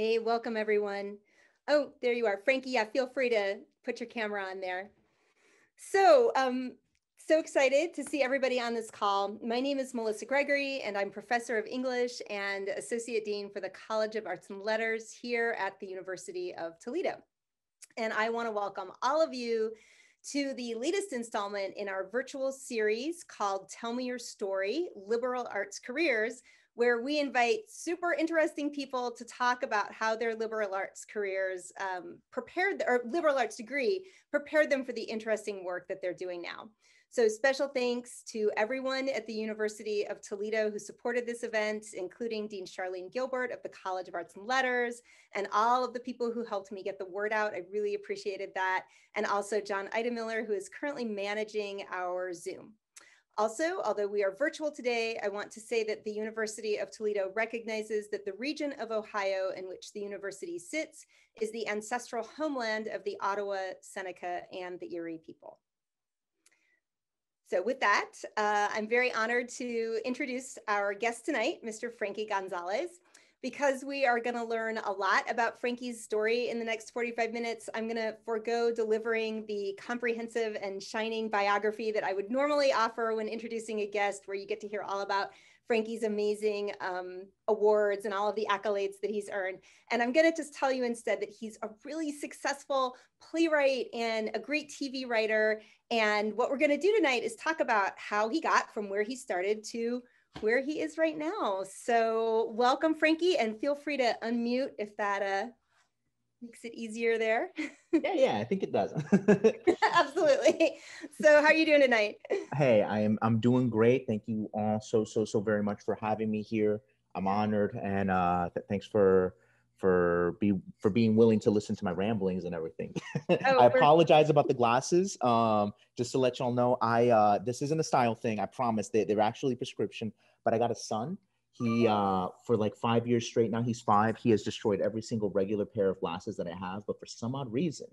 Hey, welcome everyone. Oh, there you are. Franky, yeah, feel free to put your camera on there. So excited to see everybody on this call. My name is Melissa Gregory, and I'm professor of English and associate dean for the College of Arts and Letters here at the University of Toledo. And I want to welcome all of you to the latest installment in our virtual series called Tell Me Your Story, Liberal Arts Careers, where we invite super interesting people to talk about how their liberal arts careers or liberal arts degree prepared them for the interesting work that they're doing now. So special thanks to everyone at the University of Toledo who supported this event, including Dean Charlene Gilbert of the College of Arts and Letters, and all of the people who helped me get the word out. I really appreciated that. And also John Idemiller, who is currently managing our Zoom. Also, although we are virtual today, I want to say that the University of Toledo recognizes that the region of Ohio in which the university sits is the ancestral homeland of the Ottawa, Seneca, and the Erie people. So with that, I'm very honored to introduce our guest tonight, Mr. Franky Gonzalez. Because we are going to learn a lot about Franky's story in the next 45 minutes, I'm going to forego delivering the comprehensive and shining biography that I would normally offer when introducing a guest, where you get to hear all about Franky's amazing awards and all of the accolades that he's earned. And I'm going to just tell you instead that he's a really successful playwright and a great TV writer. And what we're going to do tonight is talk about how he got from where he started to where he is right now. So welcome, Franky, and feel free to unmute if that makes it easier there. Yeah, I think it does. Absolutely. So how are you doing tonight? Hey, I'm doing great. Thank you all so very much for having me here. I'm honored, and thanks for being willing to listen to my ramblings and everything. I apologize about the glasses. Just to let y'all know, this isn't a style thing. I promise. They're actually prescription. But I got a son. He for like 5 years straight now. He's 5. He has destroyed every single regular pair of glasses that I have. But for some odd reason,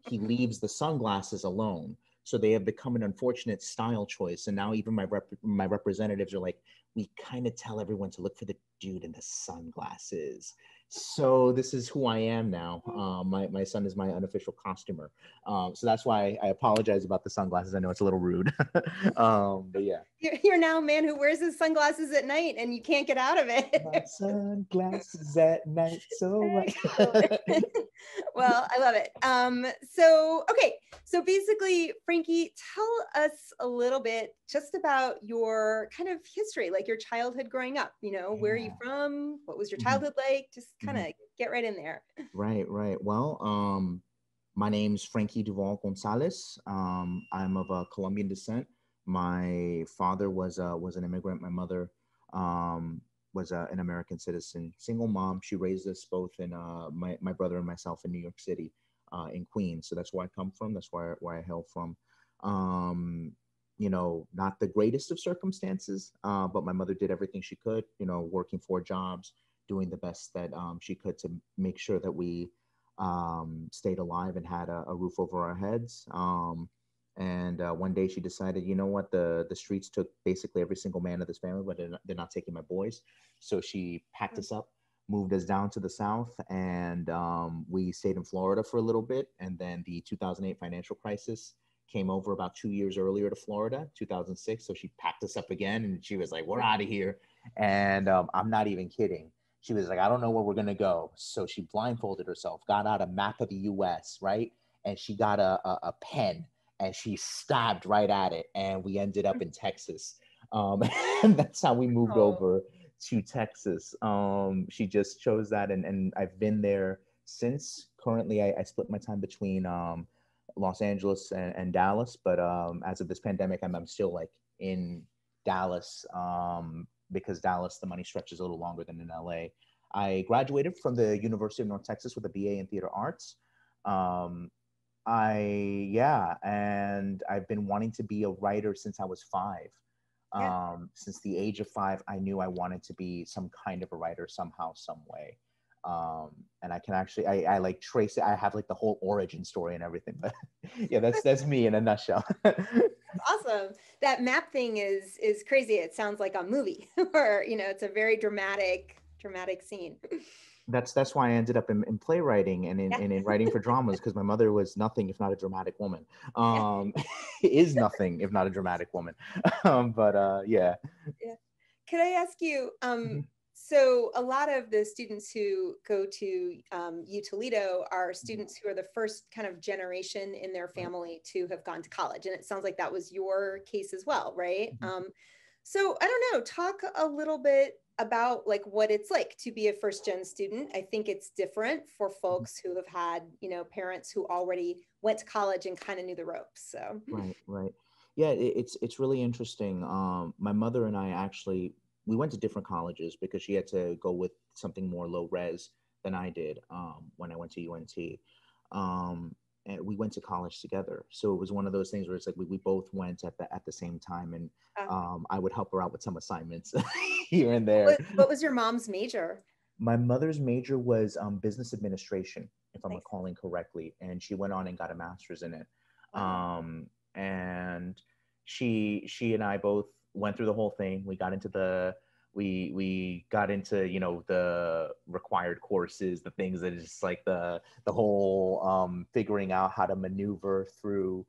he leaves the sunglasses alone. So they have become an unfortunate style choice. And now even my representatives are like, we kind of tell everyone to look for the dude in the sunglasses. So this is who I am now. My son is my unofficial costumer. So that's why I apologize about the sunglasses. I know it's a little rude. But yeah. You're now a man who wears his sunglasses at night and you can't get out of it. My sunglasses at night. So right. Well, I love it. So basically, Franky, tell us a little bit just about your kind of history, like your childhood growing up. Where are you from? What was your childhood like? Just kind of get right in there. Right. Well, my name's Franky Gonzalez. I'm of Colombian descent. My father was an immigrant. My mother was an American citizen, single mom. She raised us both in my brother and myself in New York City, in Queens. So that's where I come from. That's where I hail from. Not the greatest of circumstances, but my mother did everything she could, working 4 jobs, doing the best that she could to make sure that we stayed alive and had a roof over our heads. And one day she decided, you know what, the streets took basically every single man of this family, but they're not taking my boys. So she packed us up, moved us down to the South, and we stayed in Florida for a little bit. And then the 2008 financial crisis came over about 2 years earlier to Florida, 2006. So she packed us up again, and she was like, we're out of here. And I'm not even kidding. She was like, I don't know where we're going to go. So she blindfolded herself, got out a map of the US, right? And she got a pen, and she stabbed right at it. And we ended up in Texas. And that's how we moved over to Texas. She just chose that. And I've been there since. Currently, I split my time between Los Angeles and Dallas. But as of this pandemic, I'm still like in Dallas, because Dallas, the money stretches a little longer than in LA. I graduated from the University of North Texas with a BA in theater arts. And I've been wanting to be a writer since I was 5. Since the age of 5, I knew I wanted to be some kind of a writer somehow, some way. And I can actually, I like trace it. I have like the whole origin story and everything, but yeah, that's me in a nutshell. Awesome. That map thing is crazy. It sounds like a movie or, it's a very dramatic scene. That's why I ended up in playwriting and Yeah. in writing for dramas, because my mother was nothing if not a dramatic woman. Yeah. Is nothing if not a dramatic woman. Yeah. Yeah. Could I ask you, Mhm. so a lot of the students who go to UToledo are Mhm. students who are the first kind of generation in their Right. family to have gone to college. And it sounds like that was your case as well, right? Mhm. So I don't know, talk a little bit about like what it's like to be a first gen student. I think it's different for Mhm. folks who have had, parents who already went to college and kind of knew the ropes. So, Right, right. Yeah, it's really interesting. My mother and I actually, we went to different colleges because she had to go with something more low res than I did when I went to UNT. And we went to college together, so it was one of those things where it's like we both went at the same time, and uh, I would help her out with some assignments here and there. what was your mom's major? My mother's major was business administration, if I'm Nice. recalling correctly, and she went on and got a master's in it. Wow. And she and I both went through the whole thing. We got into the required courses, the things that is just like the whole figuring out how to maneuver through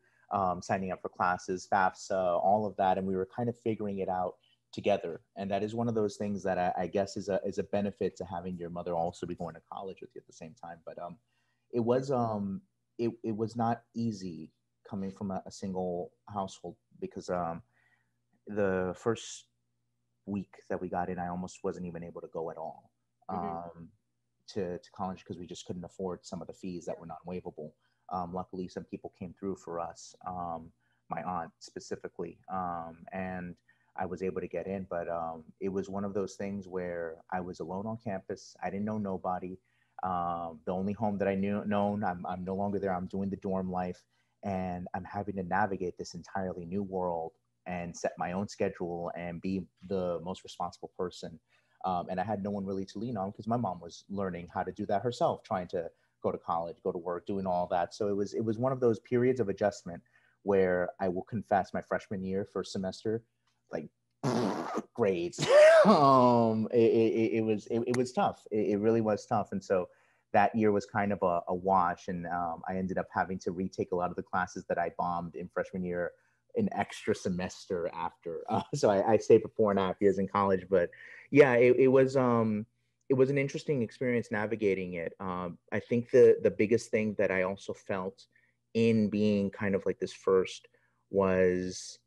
signing up for classes, FAFSA, all of that, and we were kind of figuring it out together. And that is one of those things that I guess is a benefit to having your mother also be going to college with you at the same time. But it was it was not easy coming from a single household, because the first week that we got in, I almost wasn't even able to go at all Mhm. to college, because we just couldn't afford some of the fees that were non-waivable. Luckily, some people came through for us, my aunt specifically, and I was able to get in. But it was one of those things where I was alone on campus. I didn't know nobody. The only home that I knew known, I'm no longer there. I'm doing the dorm life, and I'm having to navigate this entirely new world and set my own schedule and be the most responsible person. And I had no one really to lean on, because my mom was learning how to do that herself, trying to go to college, go to work, doing all that. So it was one of those periods of adjustment where I will confess my freshman year, first semester, like grades. It was tough. It really was tough. And so that year was kind of a wash, and I ended up having to retake a lot of the classes that I bombed in freshman year an extra semester after. So I stayed for 4.5 years in college. But yeah, it was an interesting experience navigating it. I think the biggest thing that I also felt in being kind of like this first was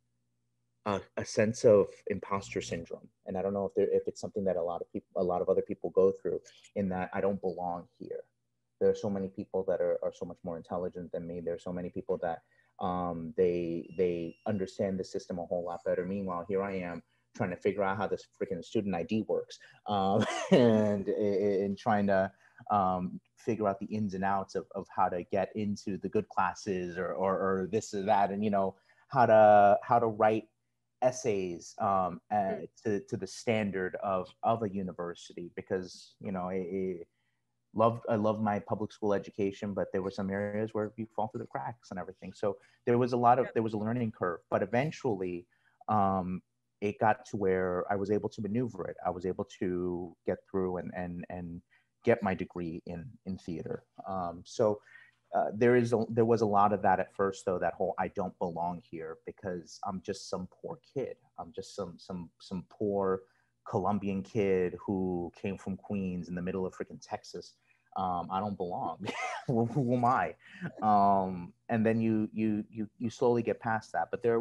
a sense of imposter syndrome. And I don't know if it's something that a lot of other people go through, in that I don't belong here. There are so many people that are so much more intelligent than me. There are so many people that they understand the system a whole lot better. Meanwhile, here I am trying to figure out how this freaking student ID works, and trying to figure out the ins and outs of how to get into the good classes, or this or that, and how to write essays to the standard of a university, because I love my public school education, but there were some areas where you fall through the cracks and everything. So there was a learning curve, but eventually it got to where I was able to maneuver it. I was able to get through and get my degree in theater. So there was a lot of that at first, though, that whole I don't belong here because I'm just some poor kid. I'm just some poor Colombian kid who came from Queens in the middle of freaking Texas. I don't belong. Who am I? And then you slowly get past that. But there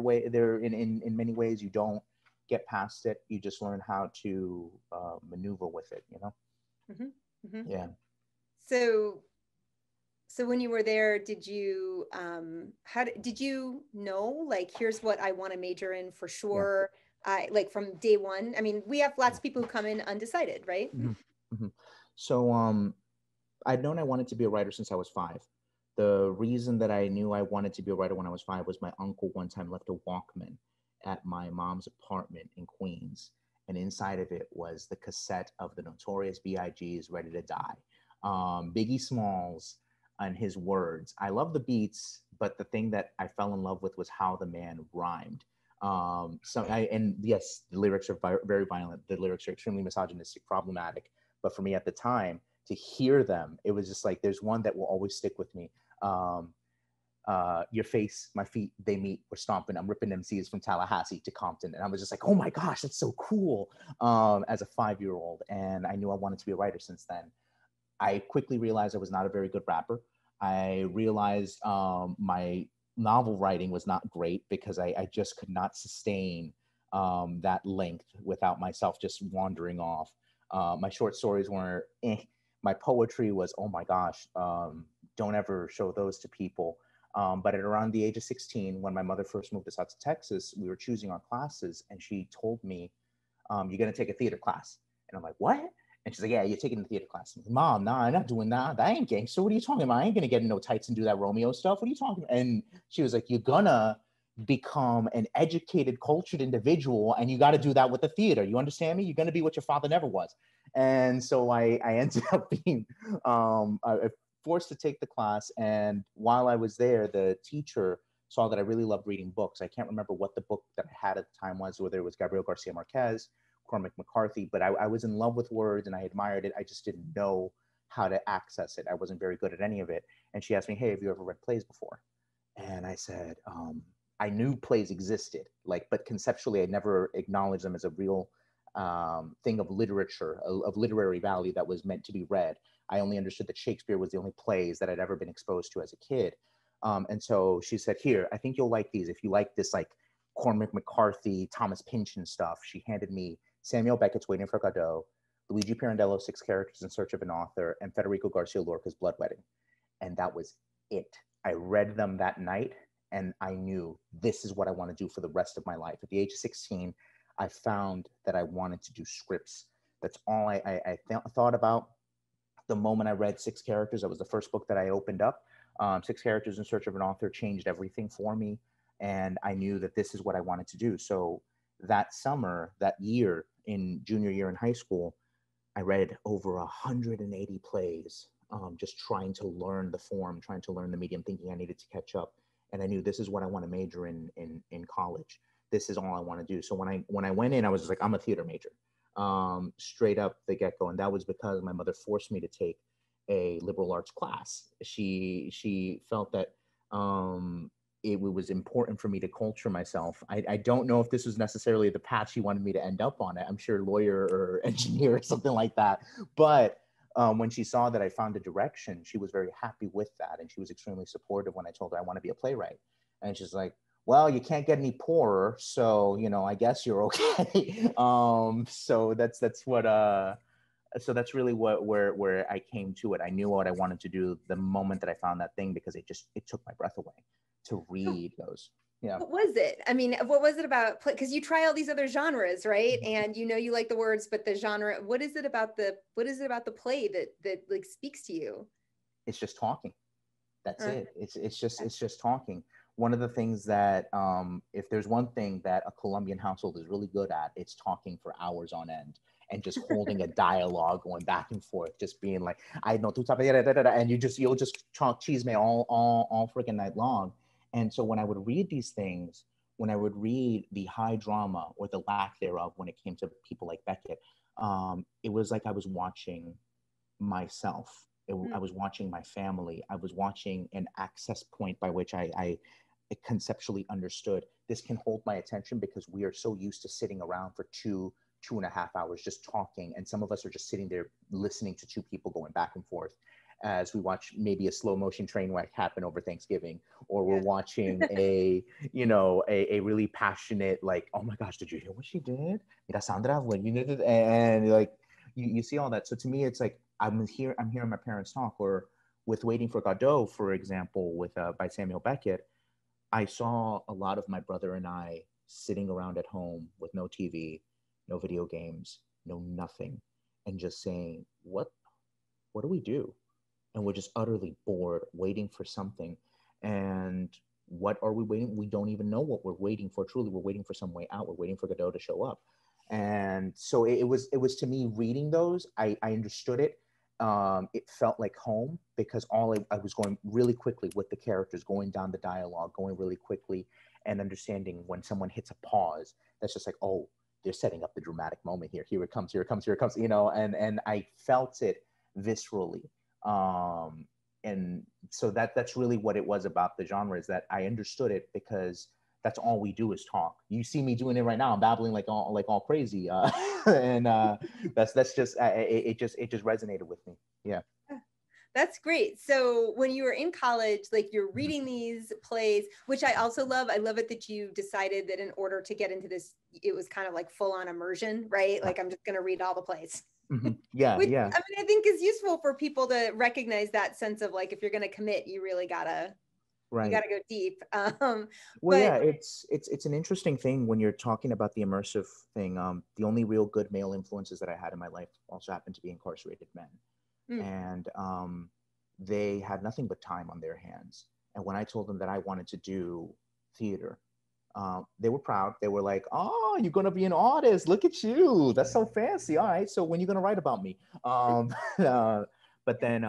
in many ways you don't get past it. You just learn how to maneuver with it. Mhm. Mhm. Yeah. So, when you were there, did you did you know, like, here's what I want to major in for Yeah. sure? I like from day one. I mean, we have lots of people who come in undecided, right? Hmm. Hmm. So I'd known I wanted to be a writer since I was 5. The reason that I knew I wanted to be a writer when I was 5 was my uncle one time left a Walkman at my mom's apartment in Queens, and inside of it was the cassette of the notorious B.I.G.'s "Ready to Die." Biggie Smalls and his words. I love the beats, but the thing that I fell in love with was how the man rhymed. And yes, the lyrics are very violent. The lyrics are extremely misogynistic, problematic. But for me at the time, to hear them, it was just like, there's one that will always stick with me. Your face, my feet, they meet, we're stomping, I'm ripping MCs from Tallahassee to Compton. And I was just like, oh my gosh, that's so cool, as a 5-year-old. And I knew I wanted to be a writer since then. I quickly realized I was not a very good rapper. I realized my novel writing was not great because I just could not sustain that length without myself just wandering off. My short stories were my poetry was, oh my gosh, don't ever show those to people. But at around the age of 16, when my mother first moved us out to Texas, we were choosing our classes, and she told me, you're going to take a theater class. And I'm like, what? And she's like, yeah, you're taking the theater class. I'm like, Mom, nah, I'm not doing that. That ain't gangster. What are you talking about? I ain't going to get in no tights and do that Romeo stuff. What are you talking about? And she was like, you're going to become an educated, cultured individual, and you got to do that with the theater. You understand me? You're going to be what your father never was. And so I ended up being forced to take the class. And while I was there, the teacher saw that I really loved reading books. I can't remember what the book that I had at the time was, whether it was Gabriel Garcia Marquez, Cormac McCarthy, but I was in love with words and I admired it. I just didn't know how to access it. I wasn't very good at any of it. And she asked me, hey, have you ever read plays before? And I said, I knew plays existed, but conceptually, I never acknowledged them as a real thing of literature, of literary value that was meant to be read. I only understood that Shakespeare was the only plays that I'd ever been exposed to as a kid. And so she said, here, I think you'll like these. If you like this, Cormac McCarthy, Thomas Pynchon stuff, she handed me Samuel Beckett's Waiting for Godot, Luigi Pirandello's 6 Characters in Search of an Author, and Federico Garcia Lorca's Blood Wedding. And that was it. I read them that night, and I knew this is what I want to do for the rest of my life. At the age of 16, I found that I wanted to do scripts. That's all I thought about. The moment I read 6 Characters, that was the first book that I opened up. 6 Characters in Search of an Author changed everything for me. And I knew that this is what I wanted to do. So that summer, that year, in junior year in high school, I read over 180 plays, just trying to learn the form, trying to learn the medium, thinking I needed to catch up. And I knew this is what I want to major in college. This is all I want to do. So when I went in, I was just like, I'm a theater major, straight up the get-go. And that was because my mother forced me to take a liberal arts class. She felt that it was important for me to culture myself. I don't know if this was necessarily the path she wanted me to end up on. I'm sure lawyer or engineer or something like that. But when she saw that I found a direction, she was very happy with that. And she was extremely supportive when I told her I want to be a playwright. And she's like, well, you can't get any poorer. So, I guess you're okay. So that's what, so that's really where I came to it. I knew what I wanted to do the moment that I found that thing, because it took my breath away to read those. Yeah. What was it? I mean, what was it about? Because you try all these other genres, right? And you like the words, but the genre. What is it about the play that speaks to you? It's just talking. That's it. It's just talking. One of the things that if there's one thing that a Colombian household is really good at, it's talking for hours on end and just holding a dialogue, going back and forth, just being like, I know, and you'll just talk chisme all freaking night long. And so when I would read these things, when I would read the high drama or the lack thereof, when it came to people like Beckett, it was like I was watching myself. I was watching my family. I was watching an access point by which I conceptually understood this can hold my attention, because we are so used to sitting around for 2.5 hours just talking. And some of us are just sitting there listening to 2 people going back and forth as we watch maybe a slow motion train wreck happen over Thanksgiving, or we're watching a really passionate, oh my gosh, did you hear what she did? Mira, Sandra, what you did? And you see all that. So to me, it's like, I'm hearing my parents talk. Or with Waiting for Godot, for example, by Samuel Beckett, I saw a lot of my brother and I sitting around at home with no TV, no video games, no nothing, and just saying, what do we do? And we're just utterly bored, waiting for something. And what are we waiting? We don't even know what we're waiting for. Truly, we're waiting for some way out. We're waiting for Godot to show up. And so it was to me, reading those, I understood it. It felt like home, because I was going really quickly with the characters, going down the dialogue, going really quickly, and understanding when someone hits a pause, that's just like, oh, they're setting up the dramatic moment here. Here it comes, and I felt it viscerally. And so that's really what it was about the genre, is that I understood it because that's all we do is talk. You see me doing it right now. I'm babbling like all crazy, and that's just it just resonated with me. Yeah. That's great. So when you were in college, like you're reading these plays, which I also love. I love it that you decided that in order to get into this, it was kind of like full on immersion, right? Like I'm just going to read all the plays. Yeah, Which, yeah. I mean, I think is useful for people to recognize that sense of like, if you're going to commit, you really gotta, you gotta go deep. Well, but yeah, it's an interesting thing when you're talking about the immersive thing. The only real good male influences that I had in my life also happened to be incarcerated men, and they had nothing but time on their hands. And when I told them that I wanted to do theater, they were proud. They were like, "Oh, you're gonna be an artist? Look at you! That's so fancy. All right, so when are you gonna write about me?" But then,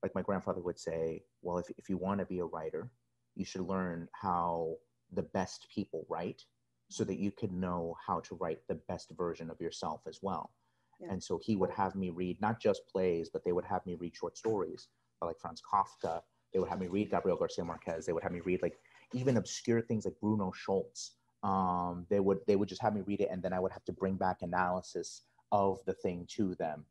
like my grandfather would say, well, if you want to be a writer, you should learn how the best people write so that you could know how to write the best version of yourself as well. Yeah. And so he would have me read not just plays, but they would have me read short stories by like Franz Kafka. They would have me read Gabriel Garcia Marquez. They would have me read like even obscure things like Bruno Schultz. They would just have me read it, and then I would have to bring back analysis of the thing to them.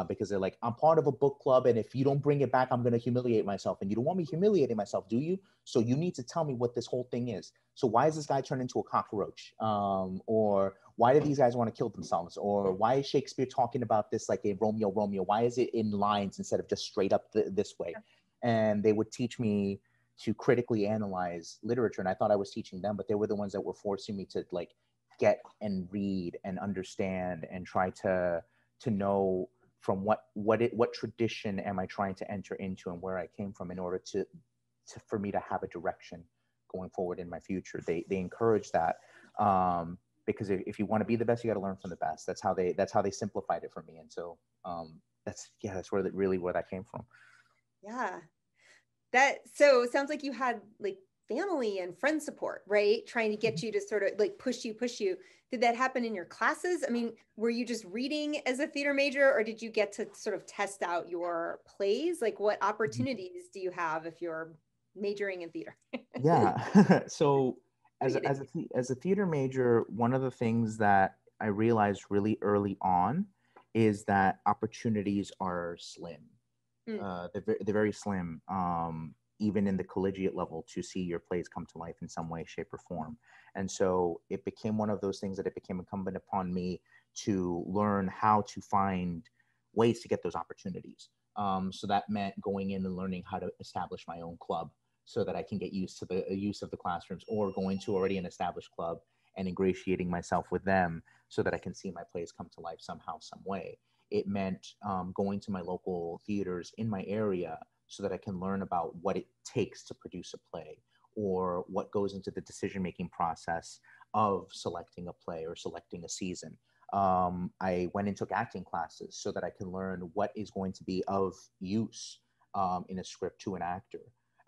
Because they're like, I'm part of a book club, and if you don't bring it back, I'm going to humiliate myself. And you don't want me humiliating myself, do you? So you need to tell me what this whole thing is. So why is this guy turned into a cockroach? Or why do these guys want to kill themselves? Or why is Shakespeare talking about this like a Romeo? Why is it in lines instead of just straight up this way? And they would teach me to critically analyze literature. And I thought I was teaching them, but they were the ones that were forcing me to like get and read and understand and try to know from what tradition am I trying to enter into and where I came from in order to for me to have a direction going forward in my future. They encourage that because if you want to be the best, you got to learn from the best. That's how they simplified it for me. And so that's where that came from. Yeah, so it sounds like you had like family and friend support, right? Trying to get you to sort of like push you. Did that happen in your classes? I mean, were you just reading as a theater major, or did you get to sort of test out your plays? Like what opportunities do you have if you're majoring in theater? Yeah. So as a theater major, one of the things that I realized really early on is that opportunities are slim. They're very slim, even in the collegiate level, to see your plays come to life in some way, shape, or form. And so it became one of those things that it became incumbent upon me to learn how to find ways to get those opportunities. So that meant going in and learning how to establish my own club so that I can get used to the use of the classrooms, or going to already an established club and ingratiating myself with them so that I can see my plays come to life somehow, some way. It meant going to my local theaters in my area so that I can learn about what it takes to produce a play, or what goes into the decision-making process of selecting a play or selecting a season. I went and took acting classes so that I can learn what is going to be of use in a script to an actor.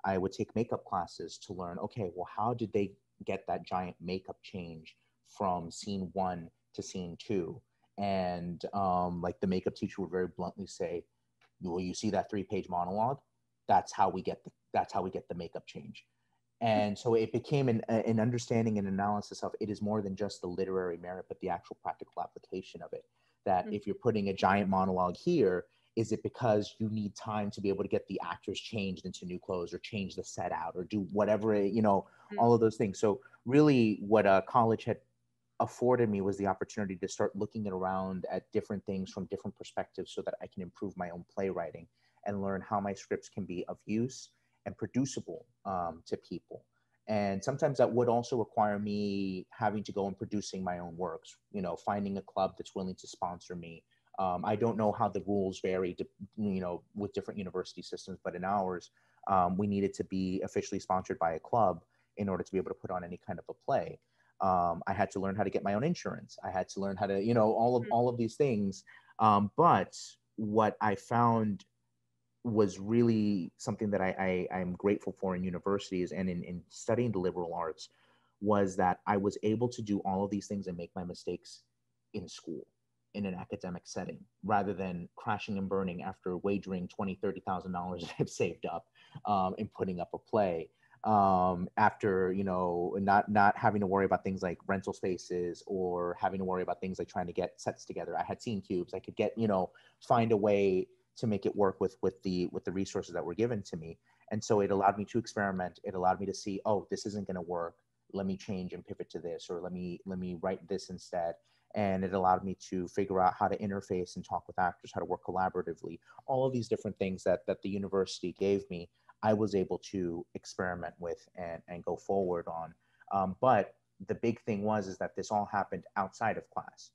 I would take makeup classes to learn, okay, well, how did they get that giant makeup change from scene 1 to scene 2? And like the makeup teacher would very bluntly say, well, you see that 3-page monologue? That's how we get the makeup change. And so it became an understanding and analysis of it is more than just the literary merit, but the actual practical application of it. That if you're putting a giant monologue here, is it because you need time to be able to get the actors changed into new clothes, or change the set out, or do whatever, all of those things. So really what college had afforded me was the opportunity to start looking around at different things from different perspectives so that I can improve my own playwriting and learn how my scripts can be of use and producible to people. And sometimes that would also require me having to go and producing my own works, finding a club that's willing to sponsor me. I don't know how the rules vary, with different university systems, but in ours, we needed to be officially sponsored by a club in order to be able to put on any kind of a play. I had to learn how to get my own insurance. I had to learn how to, all of these things. But what I found was really something that I'm grateful for in universities and in studying the liberal arts, was that I was able to do all of these things and make my mistakes in school. in an academic setting, rather than crashing and burning after wagering $20,000-$30,000 that I've saved up and putting up a play. After, you know, not having to worry about things like rental spaces or having to worry about things like trying to get sets together. I had scene cubes. I could get, you know, find a way to make it work with the resources that were given to me. And so it allowed me to experiment. It allowed me to see, oh, this isn't going to work. Let me change and pivot to this, or let me write this instead. And it allowed me to figure out how to interface and talk with actors, how to work collaboratively. All of these different things that the university gave me, I was able to experiment with and go forward on. But the big thing is that this all happened outside of class.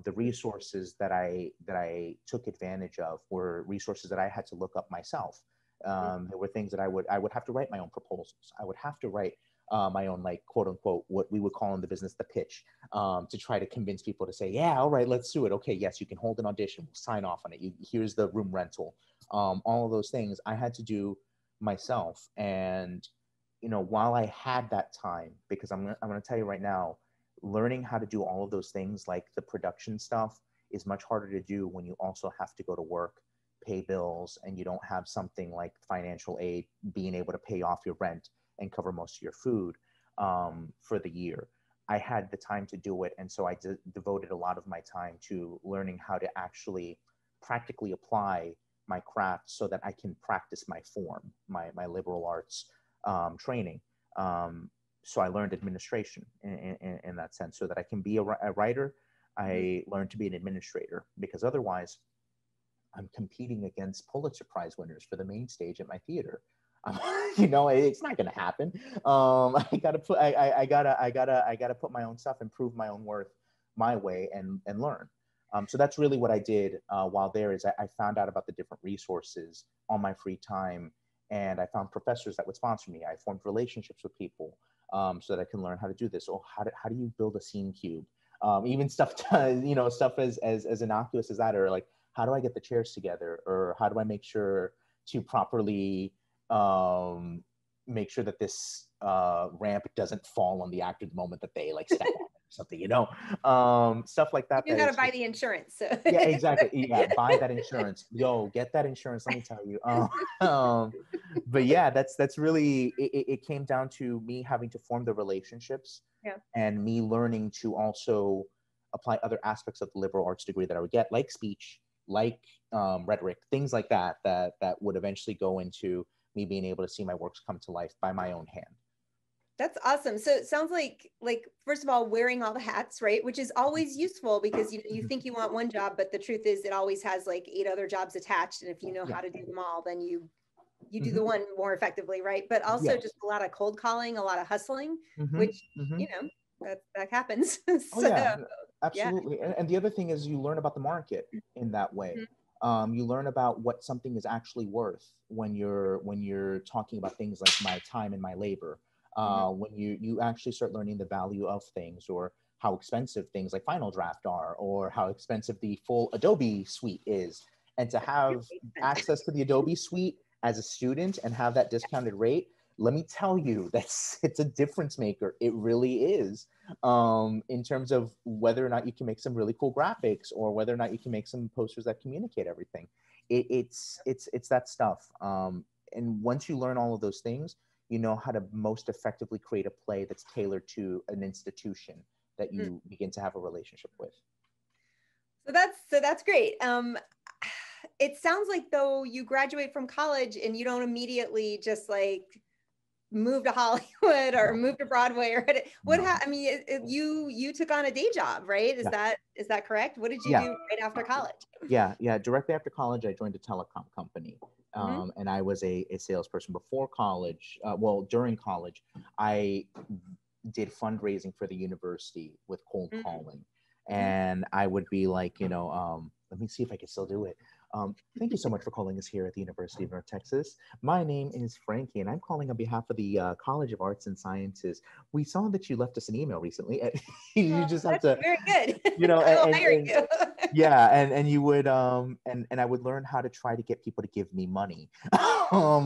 The resources that I took advantage of were resources that I had to look up myself. There were things that I would have to write my own proposals. I would have to write my own, like, quote unquote, what we would call in the business the pitch, to try to convince people to say, yeah, all right, let's do it. Okay, yes, you can hold an audition. We'll sign off on it. Here's the room rental. All of those things I had to do myself. And, you know, while I had that time, because I'm going to tell you right now, learning how to do all of those things, like the production stuff, is much harder to do when you also have to go to work, pay bills, and you don't have something like financial aid, being able to pay off your rent and cover most of your food for the year. I had the time to do it. And so I devoted a lot of my time to learning how to actually practically apply my craft so that I can practice my form, my liberal arts training. So I learned administration in that sense, so that I can be a writer. I learned to be an administrator, because otherwise I'm competing against Pulitzer Prize winners for the main stage at my theater. You know, it's not going to happen. I gotta put my own stuff and prove my own worth my way and learn. So that's really what I did while there. Is I found out about the different resources on my free time, and I found professors that would sponsor me. I formed relationships with people so that I can learn how to do this. Oh, how do you build a scene cube? Even stuff, you know, stuff as innocuous as that, or like, how do I get the chairs together, or how do I make sure to properly make sure that this ramp doesn't fall on the actor the moment that they like step on it or something, you know, stuff like that. You got to buy the insurance. So. Yeah, exactly. Yeah, buy that insurance. Yo, get that insurance. Let me tell you. But yeah, that's really it came down to me having to form the relationships, and me learning to also apply other aspects of the liberal arts degree that I would get, like speech, like rhetoric, things like that would eventually go into me being able to see my works come to life by my own hand. That's awesome. So it sounds like first of all, wearing all the hats, right? Which is always useful, because you think you want one job, but the truth is it always has like 8 other jobs attached. And if you know how to do them all, then you do the one more effectively, right? But also just a lot of cold calling, a lot of hustling, which, you know, that happens. So, oh yeah, absolutely. Yeah. And the other thing is you learn about the market in that way. You learn about what something is actually worth when you're talking about things like my time and my labor. When you actually start learning the value of things, or how expensive things like Final Draft are, or how expensive the full Adobe suite is. And to have access to the Adobe suite as a student and have that discounted rate, let me tell you, it's a difference maker. It really is, in terms of whether or not you can make some really cool graphics, or whether or not you can make some posters that communicate everything. It's that stuff. And once you learn all of those things, you know how to most effectively create a play that's tailored to an institution that you begin to have a relationship with. So that's great. It sounds like though you graduate from college and you don't immediately just like move to Hollywood or move to Broadway or what? I mean, you took on a day job, right? Is that correct? What did you do right after college? Yeah. Directly after college, I joined a telecom company. And I was a salesperson before college. Well, during college, I did fundraising for the university with cold calling. And I would be like, you know, let me see if I can still do it. Thank you so much for calling us here at the University of North Texas. My name is Franky, and I'm calling on behalf of the College of Arts and Sciences. We saw that you left us an email recently. You just have to, very good. You know, and you. Yeah, and you would and I would learn how to try to get people to give me money,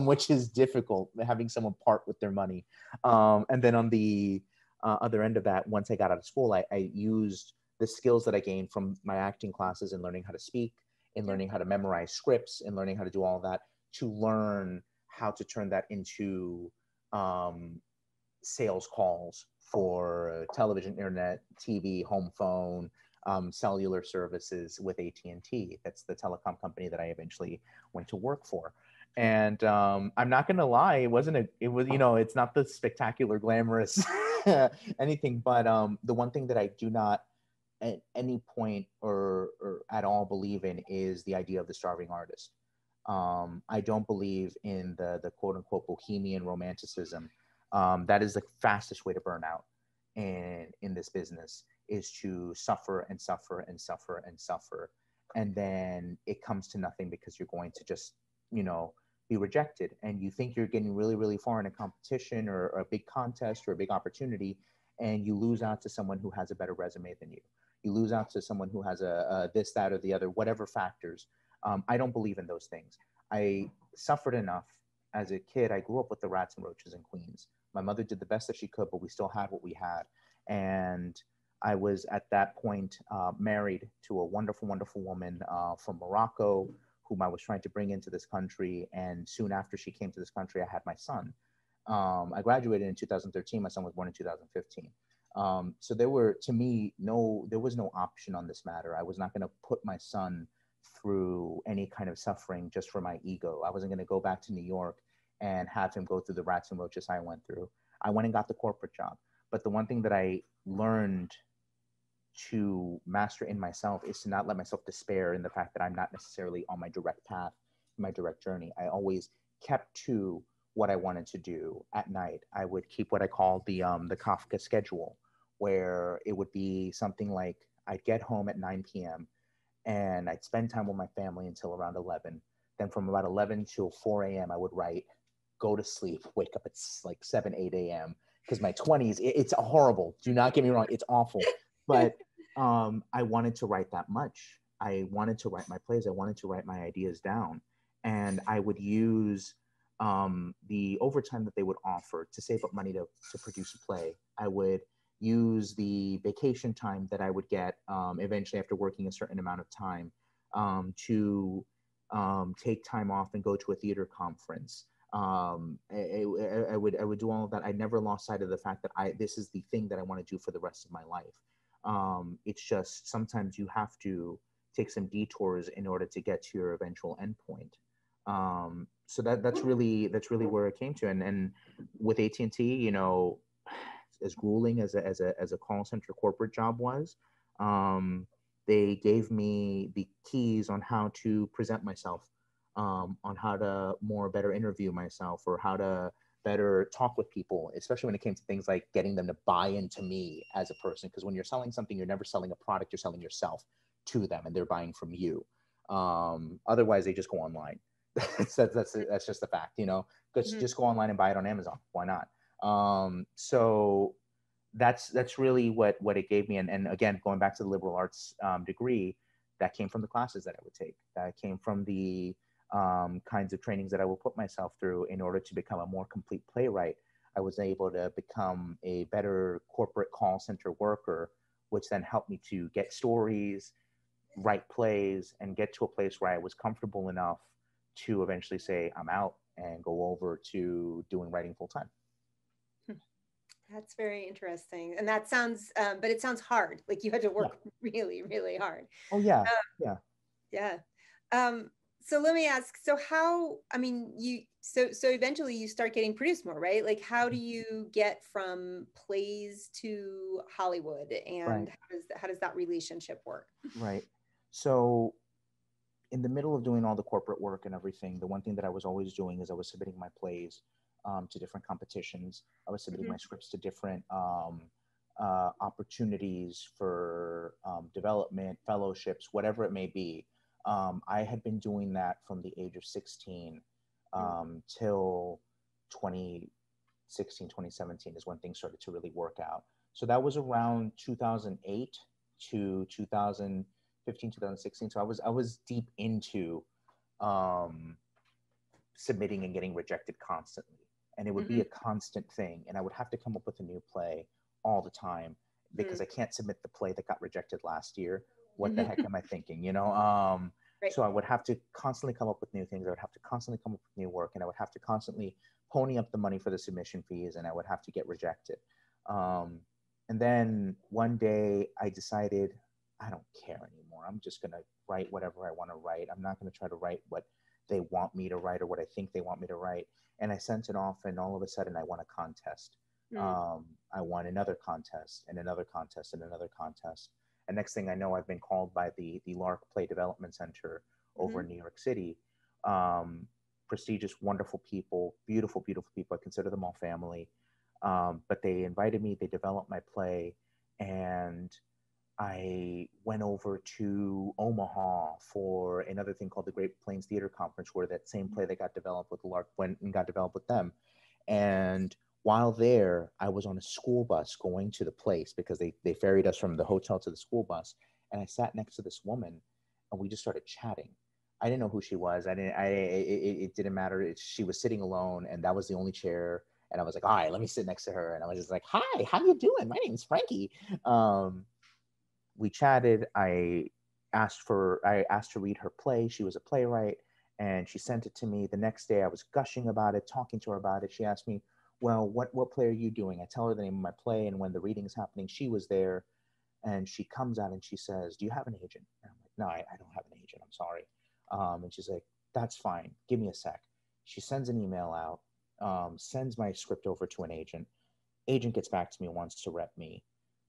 which is difficult, having someone part with their money. And then on the other end of that, once I got out of school, I used the skills that I gained from my acting classes and learning how to speak, and learning how to memorize scripts, and learning how to do all that, to learn how to turn that into sales calls for television, internet, TV, home phone, cellular services with AT&T. That's the telecom company that I eventually went to work for. And I'm not going to lie, it was, it's not the spectacular, glamorous anything, but the one thing that I do not at any point or at all believe in is the idea of the starving artist. I don't believe in the quote unquote bohemian romanticism. That is the fastest way to burn out in this business, is to suffer and suffer and suffer and suffer. And then it comes to nothing because you're going to just, be rejected. And you think you're getting really, really far in a competition or a big contest or a big opportunity, and you lose out to someone who has a better resume than you. You lose out to someone who has a this, that, or the other, whatever factors. I don't believe in those things. I suffered enough as a kid. I grew up with the rats and roaches in Queens. My mother did the best that she could, but we still had what we had. And I was at that point married to a wonderful, wonderful woman from Morocco, whom I was trying to bring into this country. And soon after she came to this country, I had my son. I graduated in 2013. My son was born in 2015. So there was no option on this matter. I was not going to put my son through any kind of suffering just for my ego. I wasn't going to go back to New York and have him go through the rats and roaches I went through. I went and got the corporate job. But the one thing that I learned to master in myself is to not let myself despair in the fact that I'm not necessarily on my direct path, my direct journey. I always kept to what I wanted to do at night. I would keep what I call the Kafka schedule, where it would be something like I'd get home at 9 p.m. and I'd spend time with my family until around 11. Then from about 11 till 4 a.m. I would write, go to sleep, wake up at like 7, 8 a.m. Because my 20s, it's horrible. Do not get me wrong, it's awful. But I wanted to write that much. I wanted to write my plays. I wanted to write my ideas down. And I would use the overtime that they would offer to save up money to produce a play. I would use the vacation time that I would get eventually after working a certain amount of time to take time off and go to a theater conference. I would do all of that. I never lost sight of the fact that this is the thing that I want to do for the rest of my life. It's just sometimes you have to take some detours in order to get to your eventual endpoint. So that's really where it came to. And with AT&T, as grueling as a call center corporate job was, they gave me the keys on how to present myself, on how to better interview myself, or how to better talk with people, especially when it came to things like getting them to buy into me as a person. Because when you're selling something, you're never selling a product, you're selling yourself to them, and they're buying from you. Otherwise, they just go online. that's just the fact, just go online and buy it on Amazon. Why not? So that's really what it gave me. And again, going back to the liberal arts degree, that came from the classes that I would take. That came from the kinds of trainings that I will put myself through in order to become a more complete playwright. I was able to become a better corporate call center worker, which then helped me to get stories, write plays, and get to a place where I was comfortable enough to eventually say, I'm out, and go over to doing writing full time. That's very interesting. And that sounds, but it sounds hard. Like you had to work really, really hard. Oh yeah. Yeah. So let me ask, so eventually you start getting produced more, right? Like how do you get from plays to Hollywood, and how does that relationship work? Right. So in the middle of doing all the corporate work and everything, the one thing that I was always doing is I was submitting my plays to different competitions. I was submitting my scripts to different opportunities for development, fellowships, whatever it may be. I had been doing that from the age of 16 till 2016, 2017 is when things started to really work out. So that was around 2008 to 2015, 2016. So I was deep into submitting and getting rejected constantly. And it would be a constant thing. And I would have to come up with a new play all the time. because I can't submit the play that got rejected last year. What the heck am I thinking? Right. So I would have to constantly come up with new things. I would have to constantly come up with new work, and I would have to constantly pony up the money for the submission fees, and I would have to get rejected. And then one day I decided I don't care anymore. I'm just going to write whatever I want to write. I'm not going to try to write what they want me to write or what I think they want me to write. And I sent it off, and all of a sudden I won a contest. I won another contest and another contest and another contest. And next thing I know, I've been called by the Lark Play Development Center over in New York City. Prestigious, wonderful people, beautiful, beautiful people. I consider them all family. But they invited me, they developed my play, and I went over to Omaha for another thing called the Great Plains Theater Conference, where that same play that got developed with Lark went and got developed with them. And while there, I was on a school bus going to the place because they ferried us from the hotel to the school bus. And I sat next to this woman, and we just started chatting. I didn't know who she was. It didn't matter. She was sitting alone, and that was the only chair. And I was like, all right, let me sit next to her. And I was just like, hi, how you doing? My name is Franky. We chatted. I asked to read her play. She was a playwright, and she sent it to me. The next day I was gushing about it, talking to her about it. She asked me, well, what play are you doing? I tell her the name of my play, and when the reading is happening, she was there, and she comes out and she says, do you have an agent? And I'm like, no, I don't have an agent. I'm sorry. And she's like, that's fine. Give me a sec. She sends an email out, sends my script over to an agent. Agent gets back to me, wants to rep me.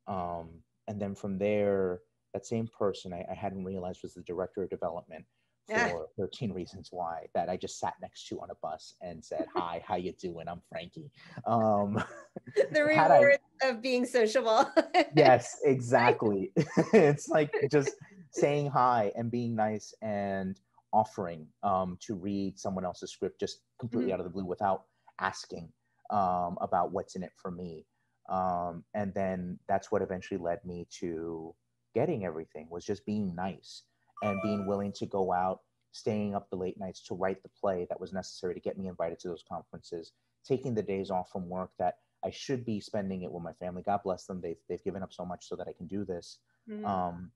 And then from there, that same person I hadn't realized was the director of development for 13 Reasons Why, that I just sat next to on a bus and said, hi, how you doing? I'm Franky. The reward of being sociable. Yes, exactly. It's like just saying hi and being nice and offering to read someone else's script just completely out of the blue without asking about what's in it for me. And then that's what eventually led me to getting everything, was just being nice and being willing to go out, staying up the late nights to write the play that was necessary to get me invited to those conferences, taking the days off from work that I should be spending it with my family. God bless them. They've given up so much so that I can do this. And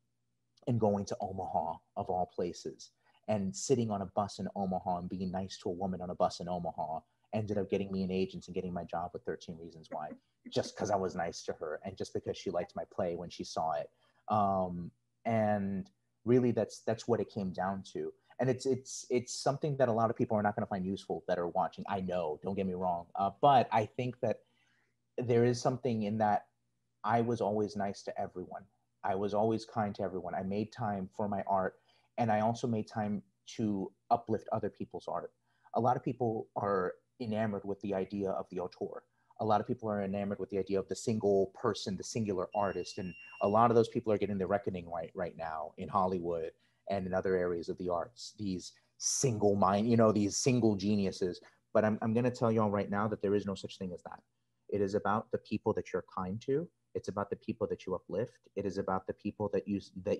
going to Omaha, of all places, and sitting on a bus in Omaha and being nice to a woman on a bus in Omaha ended up getting me an agent and getting my job with 13 Reasons Why, just because I was nice to her and just because she liked my play when she saw it. And really that's what it came down to. And it's something that a lot of people are not going to find useful that are watching. I know, don't get me wrong. But I think that there is something in that I was always nice to everyone. I was always kind to everyone. I made time for my art, and I also made time to uplift other people's art. A lot of people are enamored with the idea of the auteur. A lot of people are enamored with the idea of the single person, the singular artist. And a lot of those people are getting the reckoning right now in Hollywood and in other areas of the arts, these single mind, these single geniuses. But I'm going to tell y'all right now that there is no such thing as that. It is about the people that you're kind to. It's about the people that you uplift. It is about the people that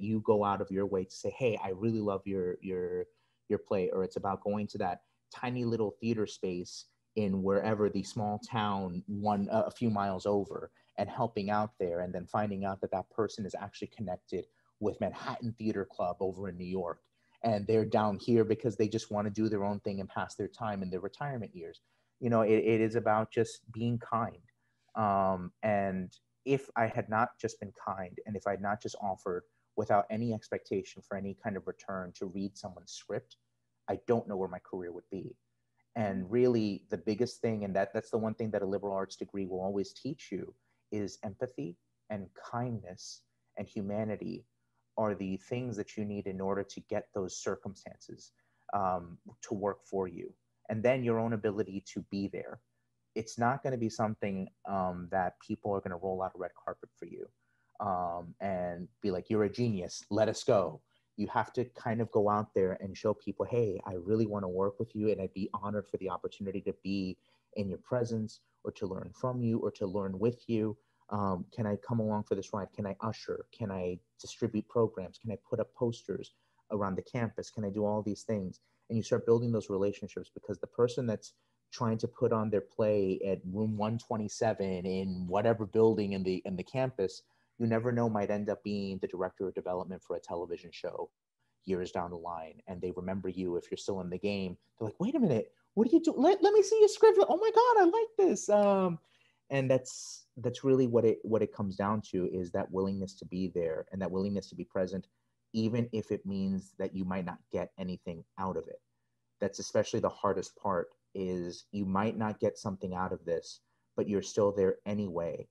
you go out of your way to say, hey, I really love your play. Or it's about going to that tiny little theater space in wherever the small town a few miles over and helping out there, and then finding out that person is actually connected with Manhattan Theater Club over in New York. And they're down here because they just want to do their own thing and pass their time in their retirement years. It is about just being kind. And if I had not just been kind, and if I had not just offered without any expectation for any kind of return to read someone's script, I don't know where my career would be. And really the biggest thing, and that's the one thing that a liberal arts degree will always teach you, is empathy and kindness and humanity are the things that you need in order to get those circumstances to work for you. And then your own ability to be there. It's not going to be something that people are going to roll out a red carpet for you and be like, you're a genius, let us go. You have to kind of go out there and show people, hey, I really want to work with you, and I'd be honored for the opportunity to be in your presence or to learn from you or to learn with you. Can I come along for this ride? Can I usher? Can I distribute programs? Can I put up posters around the campus? Can I do all these things? And you start building those relationships, because the person that's trying to put on their play at room 127 in whatever building in the campus, you never know, might end up being the director of development for a television show years down the line, and they remember you if you're still in the game. They're like, wait a minute, what do you do? Let me see your script. Oh my God, I like this. And that's really what it comes down to, is that willingness to be there and that willingness to be present, even if it means that you might not get anything out of it. That's especially the hardest part, is you might not get something out of this, but you're still there anyway,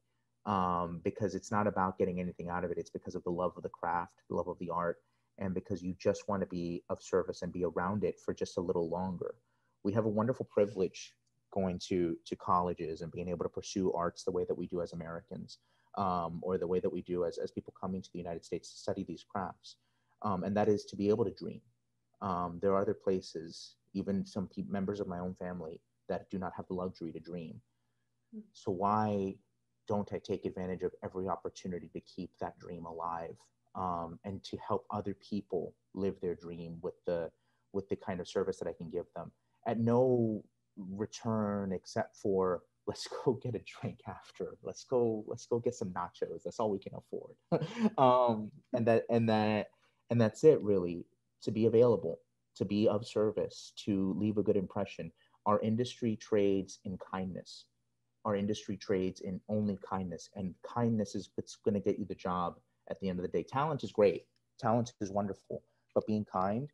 because it's not about getting anything out of it. It's because of the love of the craft, the love of the art, and because you just want to be of service and be around it for just a little longer. We have a wonderful privilege going to colleges and being able to pursue arts the way that we do as Americans, or the way that we do as people coming to the United States to study these crafts. And that is to be able to dream. There are other places, even some members of my own family, that do not have the luxury to dream. So why don't I take advantage of every opportunity to keep that dream alive, and to help other people live their dream with the kind of service that I can give them, at no return except for, let's go get a drink after, let's go get some nachos, that's all we can afford. And that's it, really. To be available, to be of service, to leave a good impression. Our industry trades in kindness. Our industry trades in only kindness, and kindness is what's going to get you the job at the end of the day. Talent is great. Talent is wonderful, but being kind,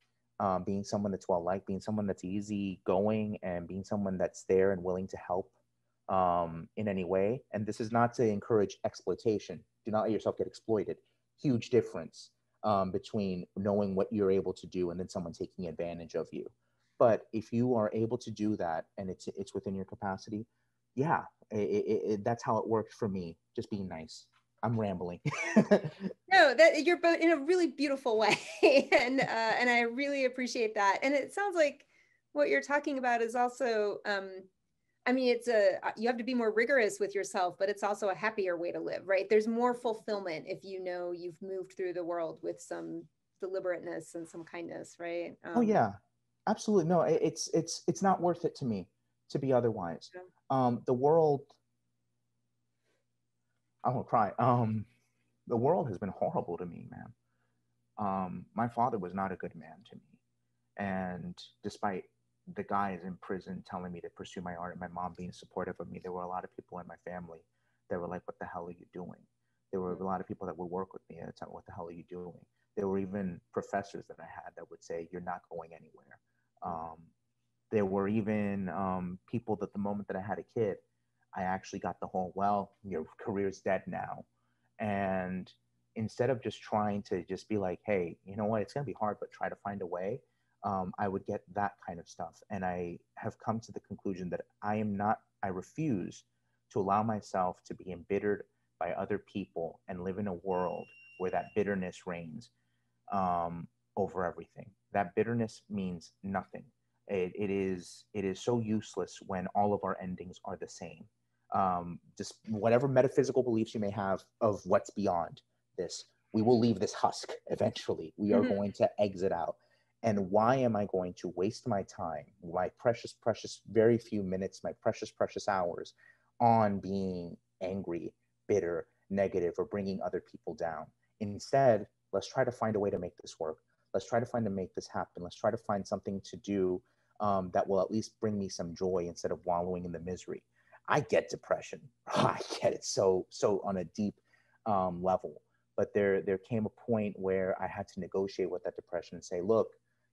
being someone that's well-liked, being someone that's easygoing, and being someone that's there and willing to help in any way. And this is not to encourage exploitation. Do not let yourself get exploited. Huge difference between knowing what you're able to do and then someone taking advantage of you. But if you are able to do that and it's within your capacity, yeah, that's how it worked for me. Just being nice. I'm rambling. No, that you're both in a really beautiful way, and I really appreciate that. And it sounds like what you're talking about is also, I mean, you have to be more rigorous with yourself, but it's also a happier way to live, right? There's more fulfillment if you know you've moved through the world with some deliberateness and some kindness, right? Oh yeah, absolutely. No, it's not worth it to me to be otherwise. The world, I'm gonna cry. The world has been horrible to me, man. My father was not a good man to me, and despite the guys in prison telling me to pursue my art and my mom being supportive of me, there were a lot of people in my family that were like, what the hell are you doing? There were a lot of people that would work with me and tell me, what the hell are you doing? There were even professors that I had that would say, you're not going anywhere. There were even people that the moment that I had a kid, I actually got the whole, well, your career's dead now. And instead of just trying to just be like, hey, you know what, it's going to be hard, but try to find a way. I would get that kind of stuff. And I have come to the conclusion that I refuse to allow myself to be embittered by other people and live in a world where that bitterness reigns over everything. That bitterness means nothing. It is so useless when all of our endings are the same. Just whatever metaphysical beliefs you may have of what's beyond this, we will leave this husk eventually. We are going to exit out. And why am I going to waste my time, my precious, precious, very few minutes, my precious, precious hours on being angry, bitter, negative, or bringing other people down? Instead, let's try to find a way to make this work. Let's try to make this happen. Let's try to find something to do that will at least bring me some joy instead of wallowing in the misery. I get depression. I get it so on a deep level. But there came a point where I had to negotiate with that depression and say, look,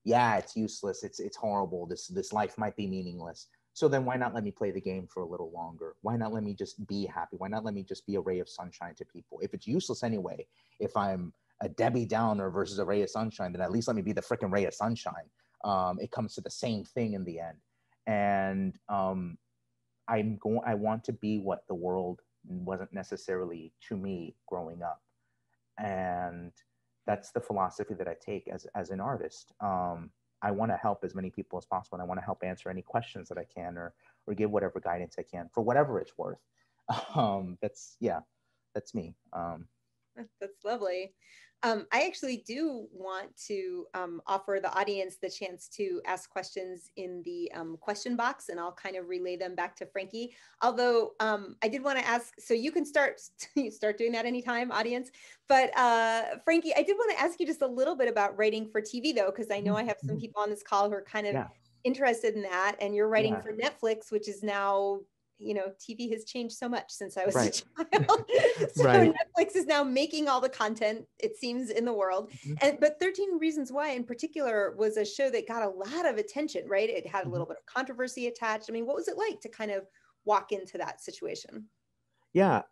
yeah, it's useless. It's horrible. This life might be meaningless. So then why not let me play the game for a little longer? Why not let me just be happy? Why not let me just be a ray of sunshine to people? If it's useless anyway, if I'm a Debbie Downer versus a ray of sunshine, then at least let me be the freaking ray of sunshine. It comes to the same thing in the end. And I want to be what the world wasn't necessarily to me growing up. And that's the philosophy that I take as an artist. I want to help as many people as possible, and I want to help answer any questions that I can, or give whatever guidance I can for whatever it's worth. That's me. That's lovely. I actually do want to offer the audience the chance to ask questions in the question box, and I'll kind of relay them back to Franky. Although I did want to ask, so you can start doing that anytime, audience. But Franky, I did want to ask you just a little bit about writing for TV, though, because I know I have some people on this call who are kind of interested in that, and you're writing for Netflix, which is now, you know, TV has changed so much since I was a child. So Netflix is now making all the content, it seems, in the world. But 13 Reasons Why in particular was a show that got a lot of attention, right? It had a little bit of controversy attached. I mean, what was it like to kind of walk into that situation? Yeah,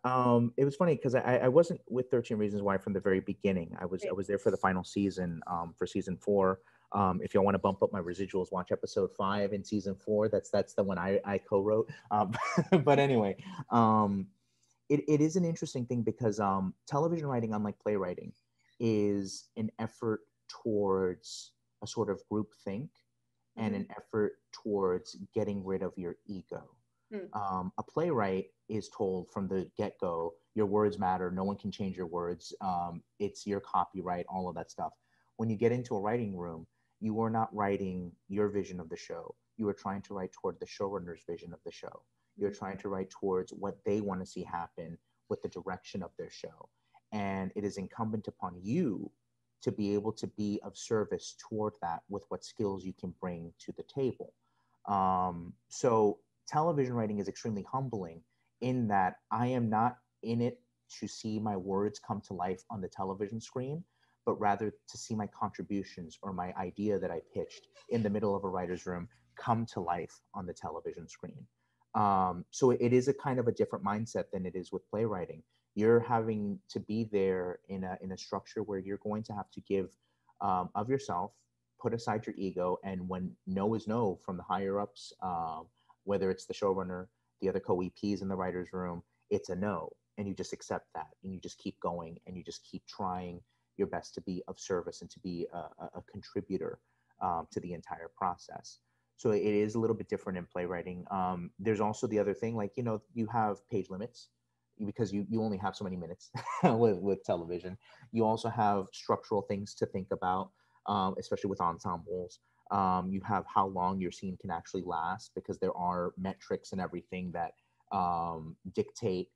it was funny because I wasn't with 13 Reasons Why from the very beginning. I was there for the final season, for season 4. If y'all want to bump up my residuals, watch episode 5 in season 4. That's the one I co-wrote. But anyway, it is an interesting thing because television writing, unlike playwriting, is an effort towards a sort of group think and an effort towards getting rid of your ego. A playwright is told from the get-go, your words matter, no one can change your words, it's your copyright, all of that stuff. When you get into a writing room, you are not writing your vision of the show. You are trying to write toward the showrunner's vision of the show. You're trying to write towards what they want to see happen with the direction of their show. And it is incumbent upon you to be able to be of service toward that with what skills you can bring to the table. So television writing is extremely humbling in that I am not in it to see my words come to life on the television screen, but rather to see my contributions or my idea that I pitched in the middle of a writer's room come to life on the television screen. So it is a kind of a different mindset than it is with playwriting. You're having to be there in a structure where you're going to have to give of yourself, put aside your ego, and when no is no from the higher ups, whether it's the showrunner, the other co-EPs in the writer's room, it's a no. And you just accept that and you just keep going and you just keep trying your best to be of service and to be a contributor to the entire process. So it is a little bit different in playwriting. There's also the other thing, like, you know, you have page limits because you only have so many minutes with television. You also have structural things to think about, especially with ensembles. You have how long your scene can actually last because there are metrics and everything that dictate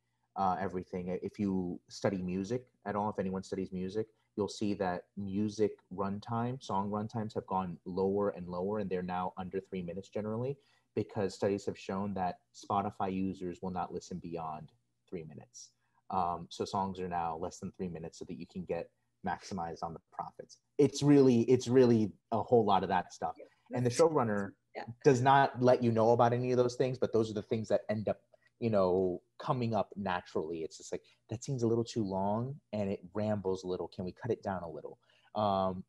everything. If you study music at all, if anyone studies music, you'll see that music runtime, song runtimes have gone lower and lower, and they're now under 3 minutes generally, because studies have shown that Spotify users will not listen beyond 3 minutes. So songs are now less than 3 minutes so that you can get maximized on the profits. It's really a whole lot of that stuff. And the showrunner does not let you know about any of those things, but those are the things that end up, you know, coming up naturally. It's just like, that seems a little too long and it rambles a little. Can we cut it down a little?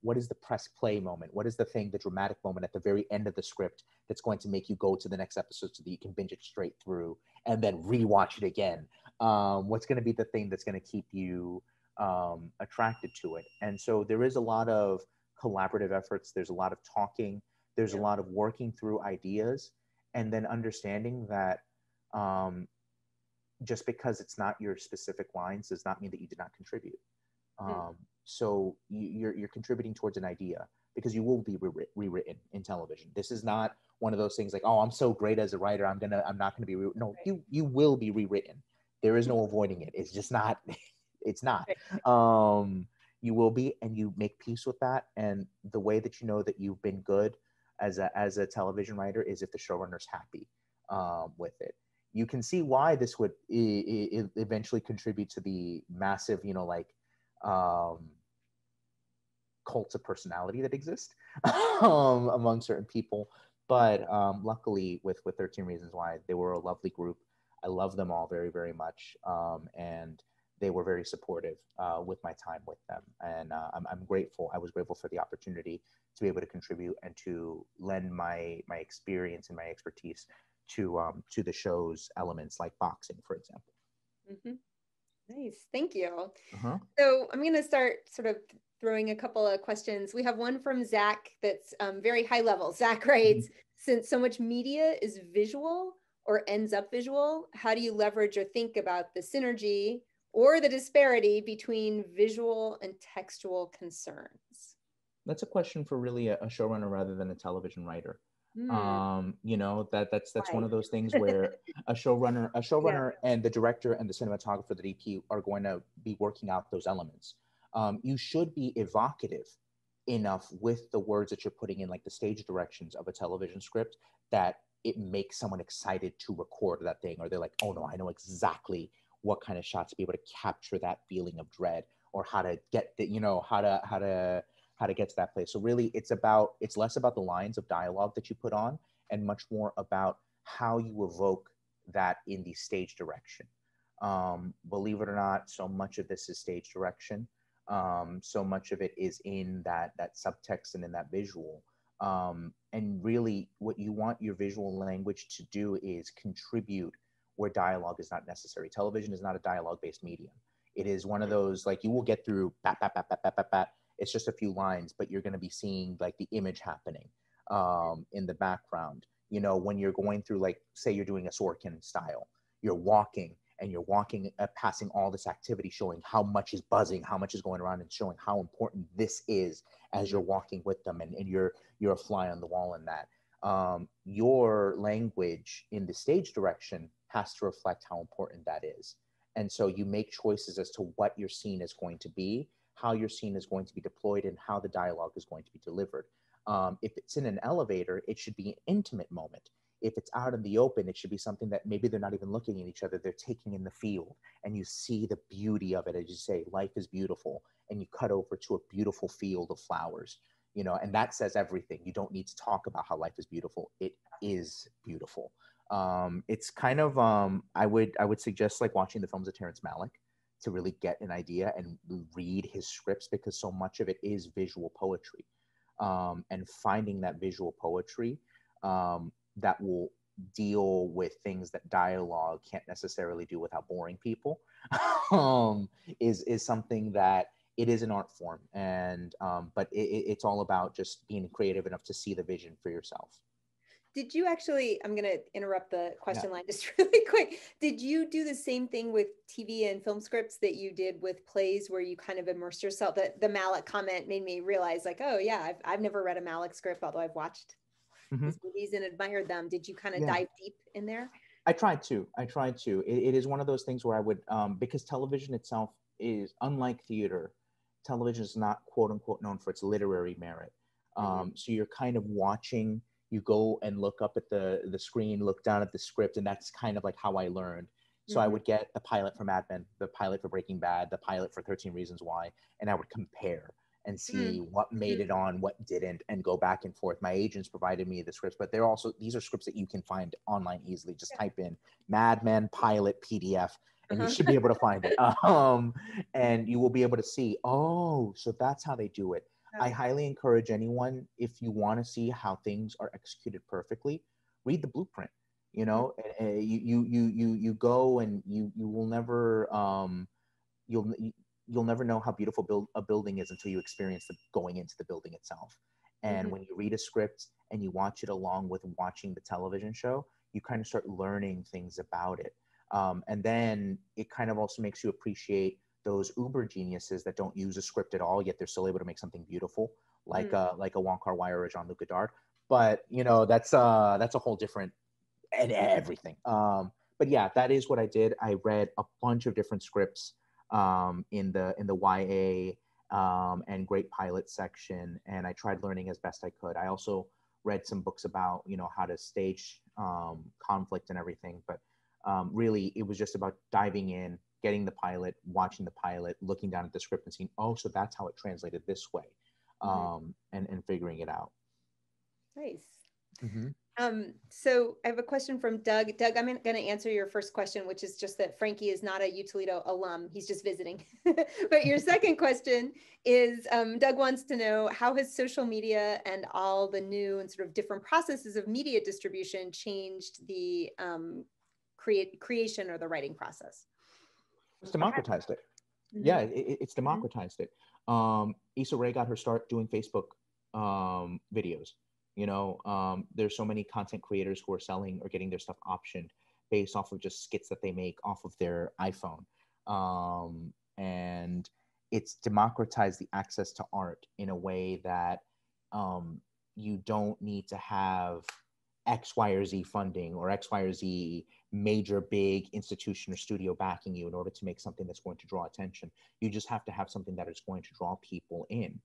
What is the press play moment? What is the thing, the dramatic moment at the very end of the script that's going to make you go to the next episode so that you can binge it straight through and then rewatch it again? What's going to be the thing that's going to keep you attracted to it? And so there is a lot of collaborative efforts. There's a lot of talking. There's a lot of working through ideas, and then understanding that just because it's not your specific lines does not mean that you did not contribute. So you're contributing towards an idea, because you will be rewritten in television. This is not one of those things like, oh, I'm so great as a writer, I'm not gonna be no. You will be rewritten. There is no avoiding it. It's just not. It's not. You will be, and you make peace with that. And the way that you know that you've been good as a television writer is if the showrunner's happy with it. You can see why this would eventually contribute to the massive, you know, like cults of personality that exist among certain people. But luckily with 13 Reasons Why, they were a lovely group. I love them all very, very much. And they were very supportive with my time with them. And I'm grateful. I was grateful for the opportunity to be able to contribute and to lend my experience and my expertise to the show's elements, like boxing, for example. Nice, thank you. So I'm going to start sort of throwing a couple of questions. We have one from Zach that's very high level. Zach writes, since so much media is visual or ends up visual, how do you leverage or think about the synergy or the disparity between visual and textual concerns? That's a question for really a showrunner rather than a television writer. You know, that's one Right. of those things where a showrunner Yeah. and the director and the cinematographer, the DP, are going to be working out those elements. You should be evocative enough with the words that you're putting in, like the stage directions of a television script, that it makes someone excited to record that thing, or they're like, oh no, I know exactly what kind of shots to be able to capture that feeling of dread, or how to get the, you know, how to get to that place. So really it's less about the lines of dialogue that you put on and much more about how you evoke that in the stage direction. Believe it or not, so much of this is stage direction. So much of it is in that subtext and in that visual. And really what you want your visual language to do is contribute where dialogue is not necessary. Television is not a dialogue-based medium. It is one of those, like, you will get through bat, bat, bat, bat, bat, bat, bat. It's just a few lines, but you're going to be seeing like the image happening in the background. You know, when you're going through, like, say you're doing a Sorkin style, you're walking passing all this activity, showing how much is buzzing, how much is going around, and showing how important this is as you're walking with them, and you're a fly on the wall in that. Your language in the stage direction has to reflect how important that is. And so you make choices as to what your scene is going to be, how your scene is going to be deployed, and how the dialogue is going to be delivered. If it's in an elevator, it should be an intimate moment. If it's out in the open, it should be something that maybe they're not even looking at each other, they're taking in the field, and you see the beauty of it. As you say, life is beautiful, and you cut over to a beautiful field of flowers, you know, and that says everything. You don't need to talk about how life is beautiful. It is beautiful. It's kind of, I would suggest like watching the films of Terrence Malick to really get an idea and read his scripts, because so much of it is visual poetry, and finding that visual poetry that will deal with things that dialogue can't necessarily do without boring people is something that it is an art form. And but it's all about just being creative enough to see the vision for yourself. Did you actually, I'm going to interrupt the question Yeah. line just really quick. Did you do the same thing with TV and film scripts that you did with plays, where you kind of immersed yourself? The Malick comment made me realize, like, oh yeah, I've never read a Malick script, although I've watched his movies and admired them. Did you kind of dive deep in there? I tried to. It is one of those things where I would, because television itself is unlike theater. Television is not quote unquote known for its literary merit. So you're kind of watching. You go and look up at the screen, look down at the script, and that's kind of like how I learned. So I would get the pilot for Mad Men, the pilot for Breaking Bad, the pilot for 13 Reasons Why, and I would compare and see what made it on, what didn't, and go back and forth. My agents provided me the scripts, but these are scripts that you can find online easily. Just type in Mad Men pilot PDF, and you should be able to find it. And you will be able to see, oh, so that's how they do it. I highly encourage anyone, if you want to see how things are executed perfectly, read the blueprint. You know, you go, and you will never you'll never know how beautiful a building is until you experience going into the building itself. And when you read a script and you watch it along with watching the television show, you kind of start learning things about it. And then it kind of also makes you appreciate those uber geniuses that don't use a script at all, yet they're still able to make something beautiful, like a Wong Kar-wai or a Jean-Luc Godard. But you know, that's a whole different and everything. But yeah, that is what I did. I read a bunch of different scripts in the YA and great pilot section, and I tried learning as best I could. I also read some books about, you know, how to stage conflict and everything, but really it was just about diving in, getting the pilot, watching the pilot, looking down at the script and seeing, oh, so that's how it translated this way, and figuring it out. Nice. So I have a question from Doug. Doug, I'm going to answer your first question, which is just that Franky is not a UToledo alum. He's just visiting. But your second question is, Doug wants to know, how has social media and all the new and sort of different processes of media distribution changed the creation or the writing process? It's democratized it. Yeah, it's democratized it. Issa Rae got her start doing Facebook videos. You know, there's so many content creators who are selling or getting their stuff optioned based off of just skits that they make off of their iPhone. And it's democratized the access to art in a way that you don't need to have X, Y, or Z funding or X, Y, or Z major big institution or studio backing you in order to make something that's going to draw attention. You just have to have something that is going to draw people in.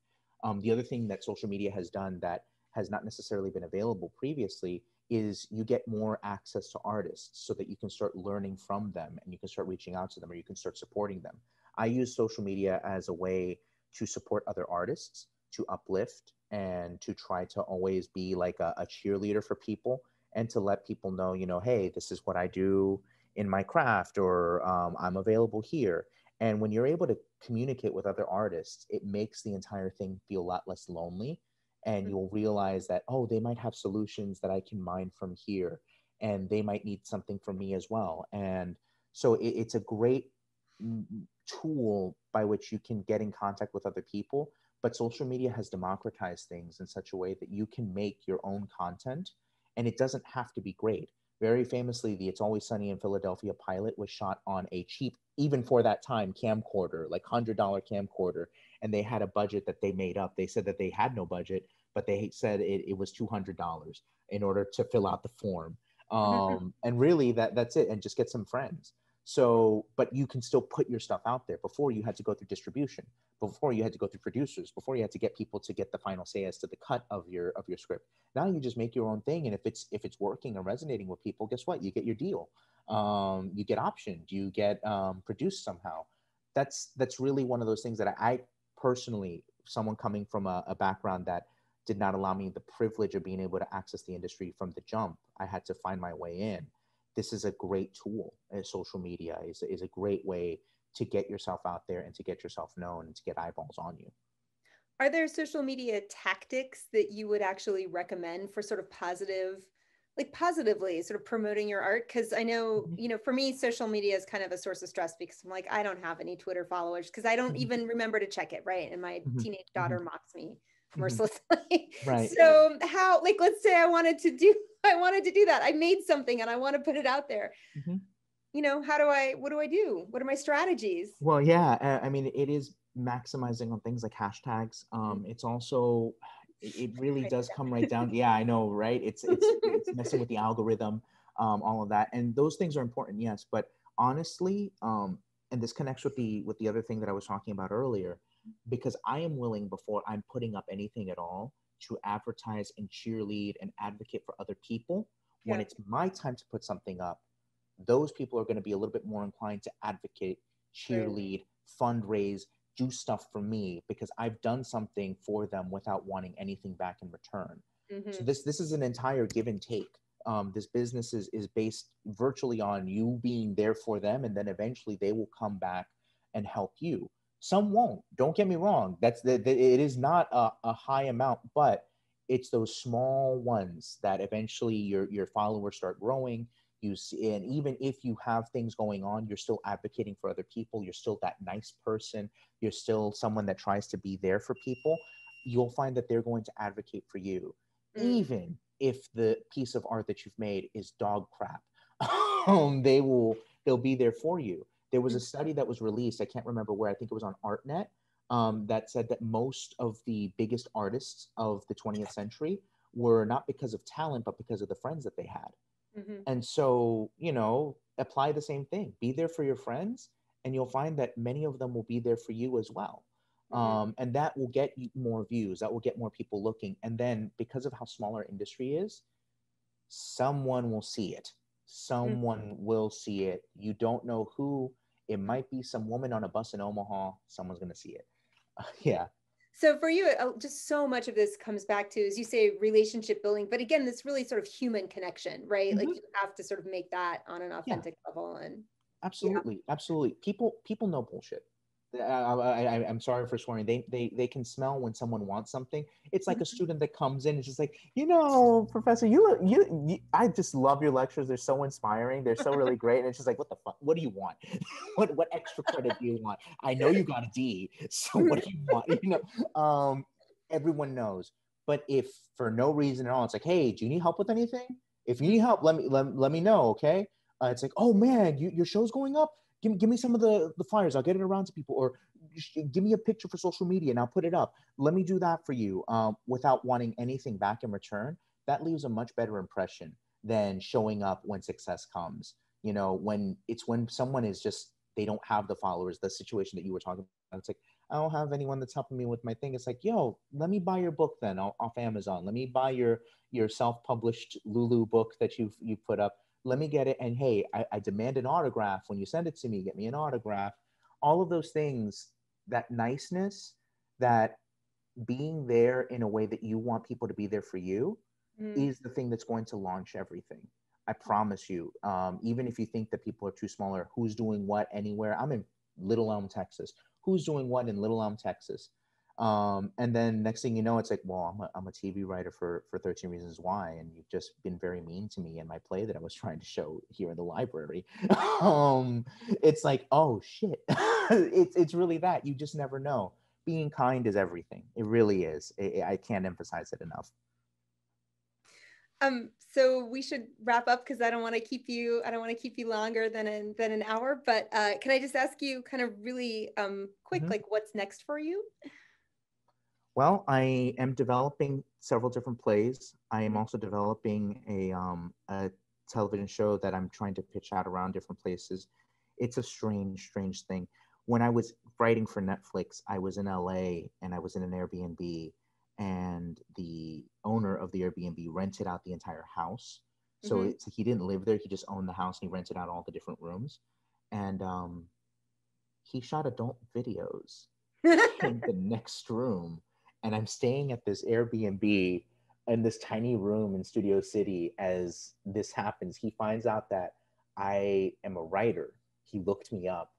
The other thing that social media has done that has not necessarily been available previously is you get more access to artists so that you can start learning from them and you can start reaching out to them or you can start supporting them. I use social media as a way to support other artists, to uplift, and to try to always be like a cheerleader for people and to let people know, you know, hey, this is what I do in my craft, or I'm available here. And when you're able to communicate with other artists, it makes the entire thing feel a lot less lonely. And you'll realize that, oh, they might have solutions that I can mine from here, and they might need something from me as well. And so it's a great tool by which you can get in contact with other people. But social media has democratized things in such a way that you can make your own content, and it doesn't have to be great. Very famously, the It's Always Sunny in Philadelphia pilot was shot on a cheap, even for that time, camcorder, like $100 camcorder. And they had a budget that they made up. They said that they had no budget, but they said it was $200 in order to fill out the form. And really, that's it. And just get some friends. So, but you can still put your stuff out there. Before, you had to go through distribution. Before, you had to go through producers. Before, you had to get people to get the final say as to the cut of your script. Now you just make your own thing, and if it's working and resonating with people, guess what? You get your deal. You get optioned. You get produced somehow. That's really one of those things that I personally, someone coming from a background that did not allow me the privilege of being able to access the industry from the jump. I had to find my way in. This is a great tool. Social media is a great way to get yourself out there and to get yourself known and to get eyeballs on you. Are there social media tactics that you would actually recommend for sort of positively sort of promoting your art? Because I know, you know, for me, social media is kind of a source of stress because I'm like, I don't have any Twitter followers because I don't even remember to check it, right? And my teenage daughter mocks me mercilessly. Right. So how, like, let's say I wanted to do that. I made something and I want to put it out there. You know, what do I do? What are my strategies? Well, yeah, I mean, it is maximizing on things like hashtags. It's also, it really does come right down. Yeah, I know, right? It's messing with the algorithm, all of that. And those things are important, yes. But honestly, and this connects with the other thing that I was talking about earlier, because I am willing, before I'm putting up anything at all, to advertise and cheerlead and advocate for other people. When it's my time to put something up, those people are going to be a little bit more inclined to advocate, cheerlead, fundraise, do stuff for me because I've done something for them without wanting anything back in return. So this is an entire give and take. This business is based virtually on you being there for them, and then eventually they will come back and help you. Some won't. Don't get me wrong. It is not a high amount, but it's those small ones that eventually your followers start growing. You see, and even if you have things going on, you're still advocating for other people. You're still that nice person. You're still someone that tries to be there for people. You'll find that they're going to advocate for you, even if the piece of art that you've made is dog crap. They'll be there for you. There was a study that was released, I can't remember where, I think it was on ArtNet, that said that most of the biggest artists of the 20th century were not because of talent, but because of the friends that they had. And so, you know, apply the same thing. Be there for your friends, and you'll find that many of them will be there for you as well. And that will get you more views. That will get more people looking. And then because of how small our industry is, someone will see it. Someone will see it. You don't know who. It might be some woman on a bus in Omaha. Someone's going to see it. Yeah. So for you, just so much of this comes back to, as you say, relationship building. But again, this really sort of human connection, right? Like you have to sort of make that on an authentic level. And absolutely. People know bullshit. I'm sorry for swearing. They can smell when someone wants something. It's like a student that comes in and just like, you know, professor, you I just love your lectures. They're so inspiring. They're so really great. And it's just like, what the fuck? What do you want? what extra credit do you want? I know you got a D. So what do you want? You know, everyone knows. But if for no reason at all, it's like, hey, do you need help with anything? If you need help, let me know. Okay. It's like, oh man, your show's going up. give me some of the flyers. I'll get it around to people, or give me a picture for social media and I'll put it up. Let me do that for you, without wanting anything back in return. That leaves a much better impression than showing up when success comes. You know, when someone is just, they don't have the followers, the situation that you were talking about. It's like, I don't have anyone that's helping me with my thing. It's like, yo, let me buy your book then off Amazon. Let me buy your self-published Lulu book that you put up. Let me get it. And hey, I demand an autograph when you send it to me. Get me an autograph. All of those things, that niceness, that being there in a way that you want people to be there for you, is the thing that's going to launch everything. I promise you. Even if you think that people are too small, or who's doing what anywhere. I'm in Little Elm, Texas. Who's doing what in Little Elm, Texas? And then next thing you know, it's like, well, I'm a TV writer for 13 Reasons Why, and you've just been very mean to me in my play that I was trying to show here in the library. It's like, oh shit. It's really that. You just never know. Being kind is everything. It really is. I can't emphasize it enough. So we should wrap up because I don't want to keep you longer than an hour. But can I just ask you kind of really quick, like what's next for you? Well, I am developing several different plays. I am also developing a television show that I'm trying to pitch out around different places. It's a strange thing. When I was writing for Netflix, I was in LA and I was in an Airbnb, and the owner of the Airbnb rented out the entire house. So it's like he didn't live there. He just owned the house and he rented out all the different rooms. And he shot adult videos in the next room. And I'm staying at this Airbnb in this tiny room in Studio City as this happens. He finds out that I am a writer. He looked me up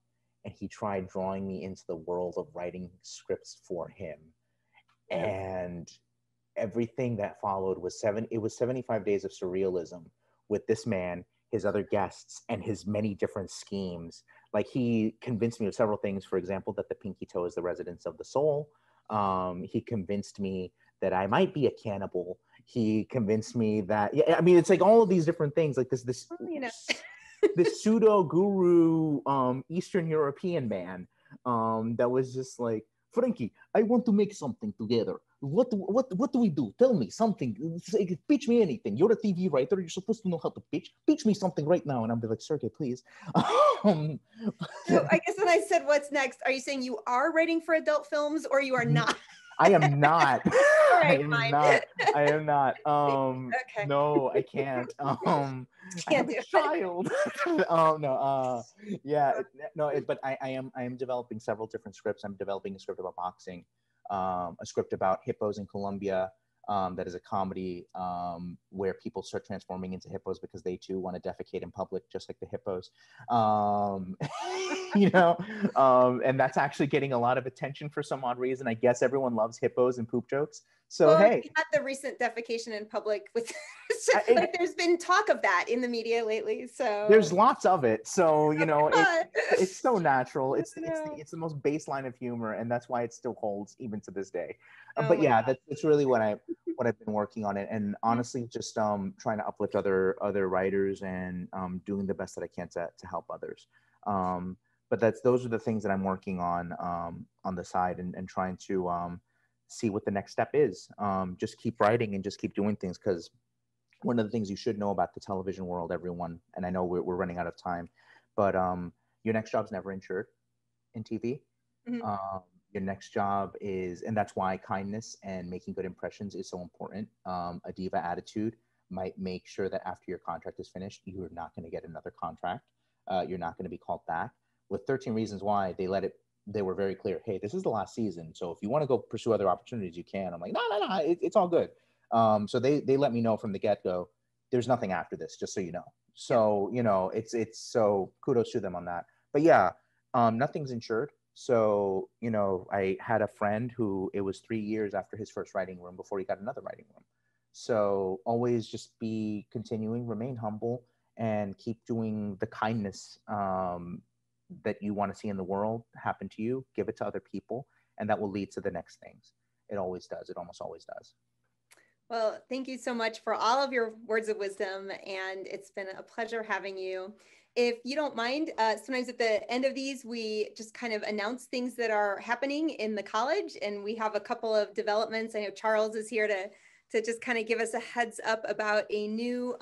and he tried drawing me into the world of writing scripts for him. And everything that followed was 75 days of surrealism with this man, his other guests, and his many different schemes. Like, he convinced me of several things. For example, that the pinky toe is the residence of the soul. He convinced me that I might be a cannibal. He convinced me that, yeah, I mean, it's like all of these different things, like this this pseudo guru Eastern European man that was just like, Franky, I want to make something together. What do we do? Tell me something. Pitch me anything. You're a TV writer. You're supposed to know how to pitch. Pitch me something right now. And I'll be like, Sergey, please. So I guess when I said what's next, are you saying you are writing for adult films or you are not? I am not. All right, I am not. Okay. No, I can't. I have a child. But I am developing several different scripts. I'm developing a script about boxing, a script about hippos in Colombia. That is a comedy where people start transforming into hippos because they too want to defecate in public, just like the hippos. And that's actually getting a lot of attention for some odd reason. I guess everyone loves hippos and poop jokes. So, well, hey. Not the recent defecation in public. Like, there's been talk of that in the media lately. So there's lots of it. So, it's so natural. It's the most baseline of humor. And that's why it still holds even to this day. But yeah, that's really what I've been working on it. And honestly, just trying to uplift other writers and doing the best that I can to help others. But those are the things that I'm working on the side and trying to see what the next step is. Just keep writing and just keep doing things, because one of the things you should know about the television world, everyone, and I know we're running out of time, but your next job's never insured in TV. Your next job is, and that's why kindness and making good impressions is so important. A diva attitude might make sure that after your contract is finished, you're not going to get another contract. You're not going to be called back. With 13 Reasons Why, they were very clear. Hey, this is the last season. So if you want to go pursue other opportunities, you can. I'm like, no, it's all good. So they let me know from the get-go, there's nothing after this, just so you know. So, it's so kudos to them on that. But yeah, nothing's insured. So, I had a friend who, it was 3 years after his first writing room before he got another writing room. So always just remain humble, and keep doing the kindness that you want to see in the world happen to you. Give it to other people, and that will lead to the next things. It always does. It almost always does. Well, thank you so much for all of your words of wisdom, and it's been a pleasure having you. if you don't mind, sometimes at the end of these, we just kind of announce things that are happening in the college, and we have a couple of developments. I know Charles is here to just kind of give us a heads up about a new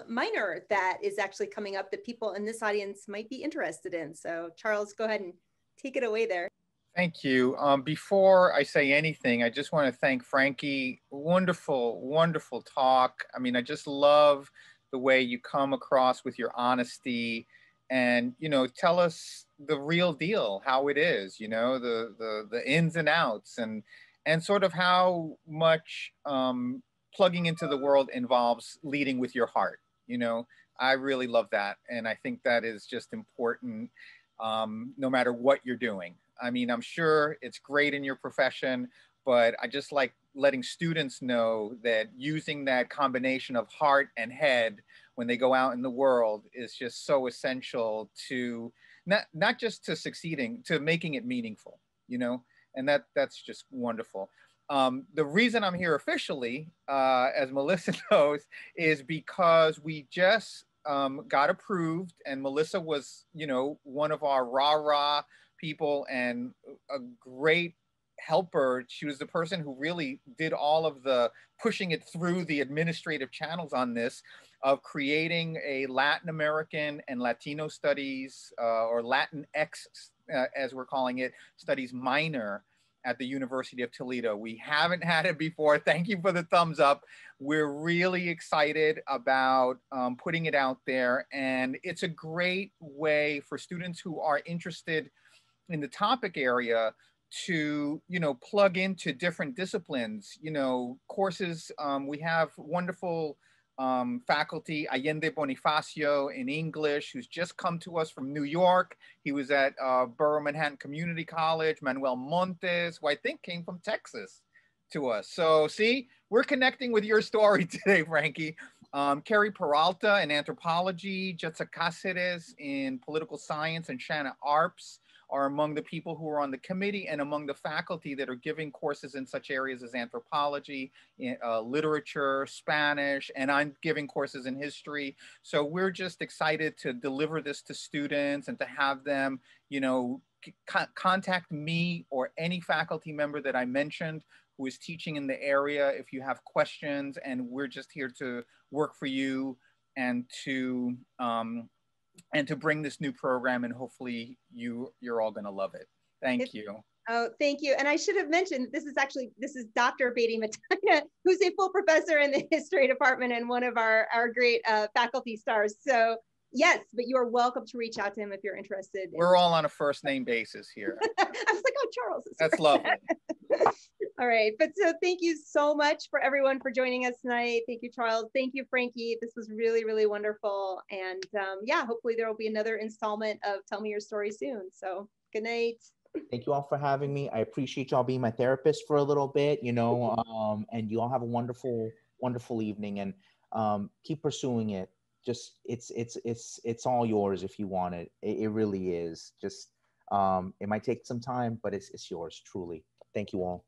minor that is actually coming up that people in this audience might be interested in. So Charles, go ahead and take it away there. Thank you. Before I say anything, I just want to thank Franky. Wonderful, wonderful talk. I mean, I just love the way you come across with your honesty and, you know, tell us the real deal, how it is, you know, the ins and outs and sort of how much plugging into the world involves leading with your heart. You know, I really love that. And I think that is just important no matter what you're doing. I mean, I'm sure it's great in your profession, but I just like letting students know that using that combination of heart and head when they go out in the world is just so essential to not just to succeeding, to making it meaningful, you know, and that's just wonderful. The reason I'm here officially, as Melissa knows, is because we just got approved, and Melissa was, you know, one of our rah-rah people and a great helper. She was the person who really did all of the pushing it through the administrative channels on this, of creating a Latin American and Latino studies, or Latinx, as we're calling it, studies minor at the University of Toledo. We haven't had it before. Thank you for the thumbs up. We're really excited about putting it out there. And it's a great way for students who are interested in the topic area to, you know, plug into different disciplines, you know, courses. We have wonderful faculty, Allende Bonifacio in English, who's just come to us from New York. He was at Borough Manhattan Community College. Manuel Montes, who I think came from Texas to us. So see, we're connecting with your story today, Franky. Carrie Peralta in anthropology, Jetsa Cáceres in political science, and Shanna Arps are among the people who are on the committee and among the faculty that are giving courses in such areas as anthropology, literature, Spanish, and I'm giving courses in history. So we're just excited to deliver this to students and to have them, you know, contact me or any faculty member that I mentioned who is teaching in the area if you have questions, and we're just here to work for you and to bring this new program, and hopefully you're all gonna love it. Thank you. Oh, thank you. And I should have mentioned, this is Dr. Beye Matana, who's a full professor in the history department and one of our great faculty stars. So yes, but you are welcome to reach out to him if you're interested. We're all on a first name basis here. I was like, oh, Charles. That's lovely. All right, but so thank you so much for everyone for joining us tonight. Thank you, Charles. Thank you, Franky. This was really, really wonderful. And yeah, hopefully there will be another installment of Tell Me Your Story soon. So good night. Thank you all for having me. I appreciate y'all being my therapist for a little bit, you know, and you all have a wonderful, wonderful evening, and keep pursuing it. Just it's all yours if you want it. It really is. Just it might take some time, but it's yours truly. Thank you all.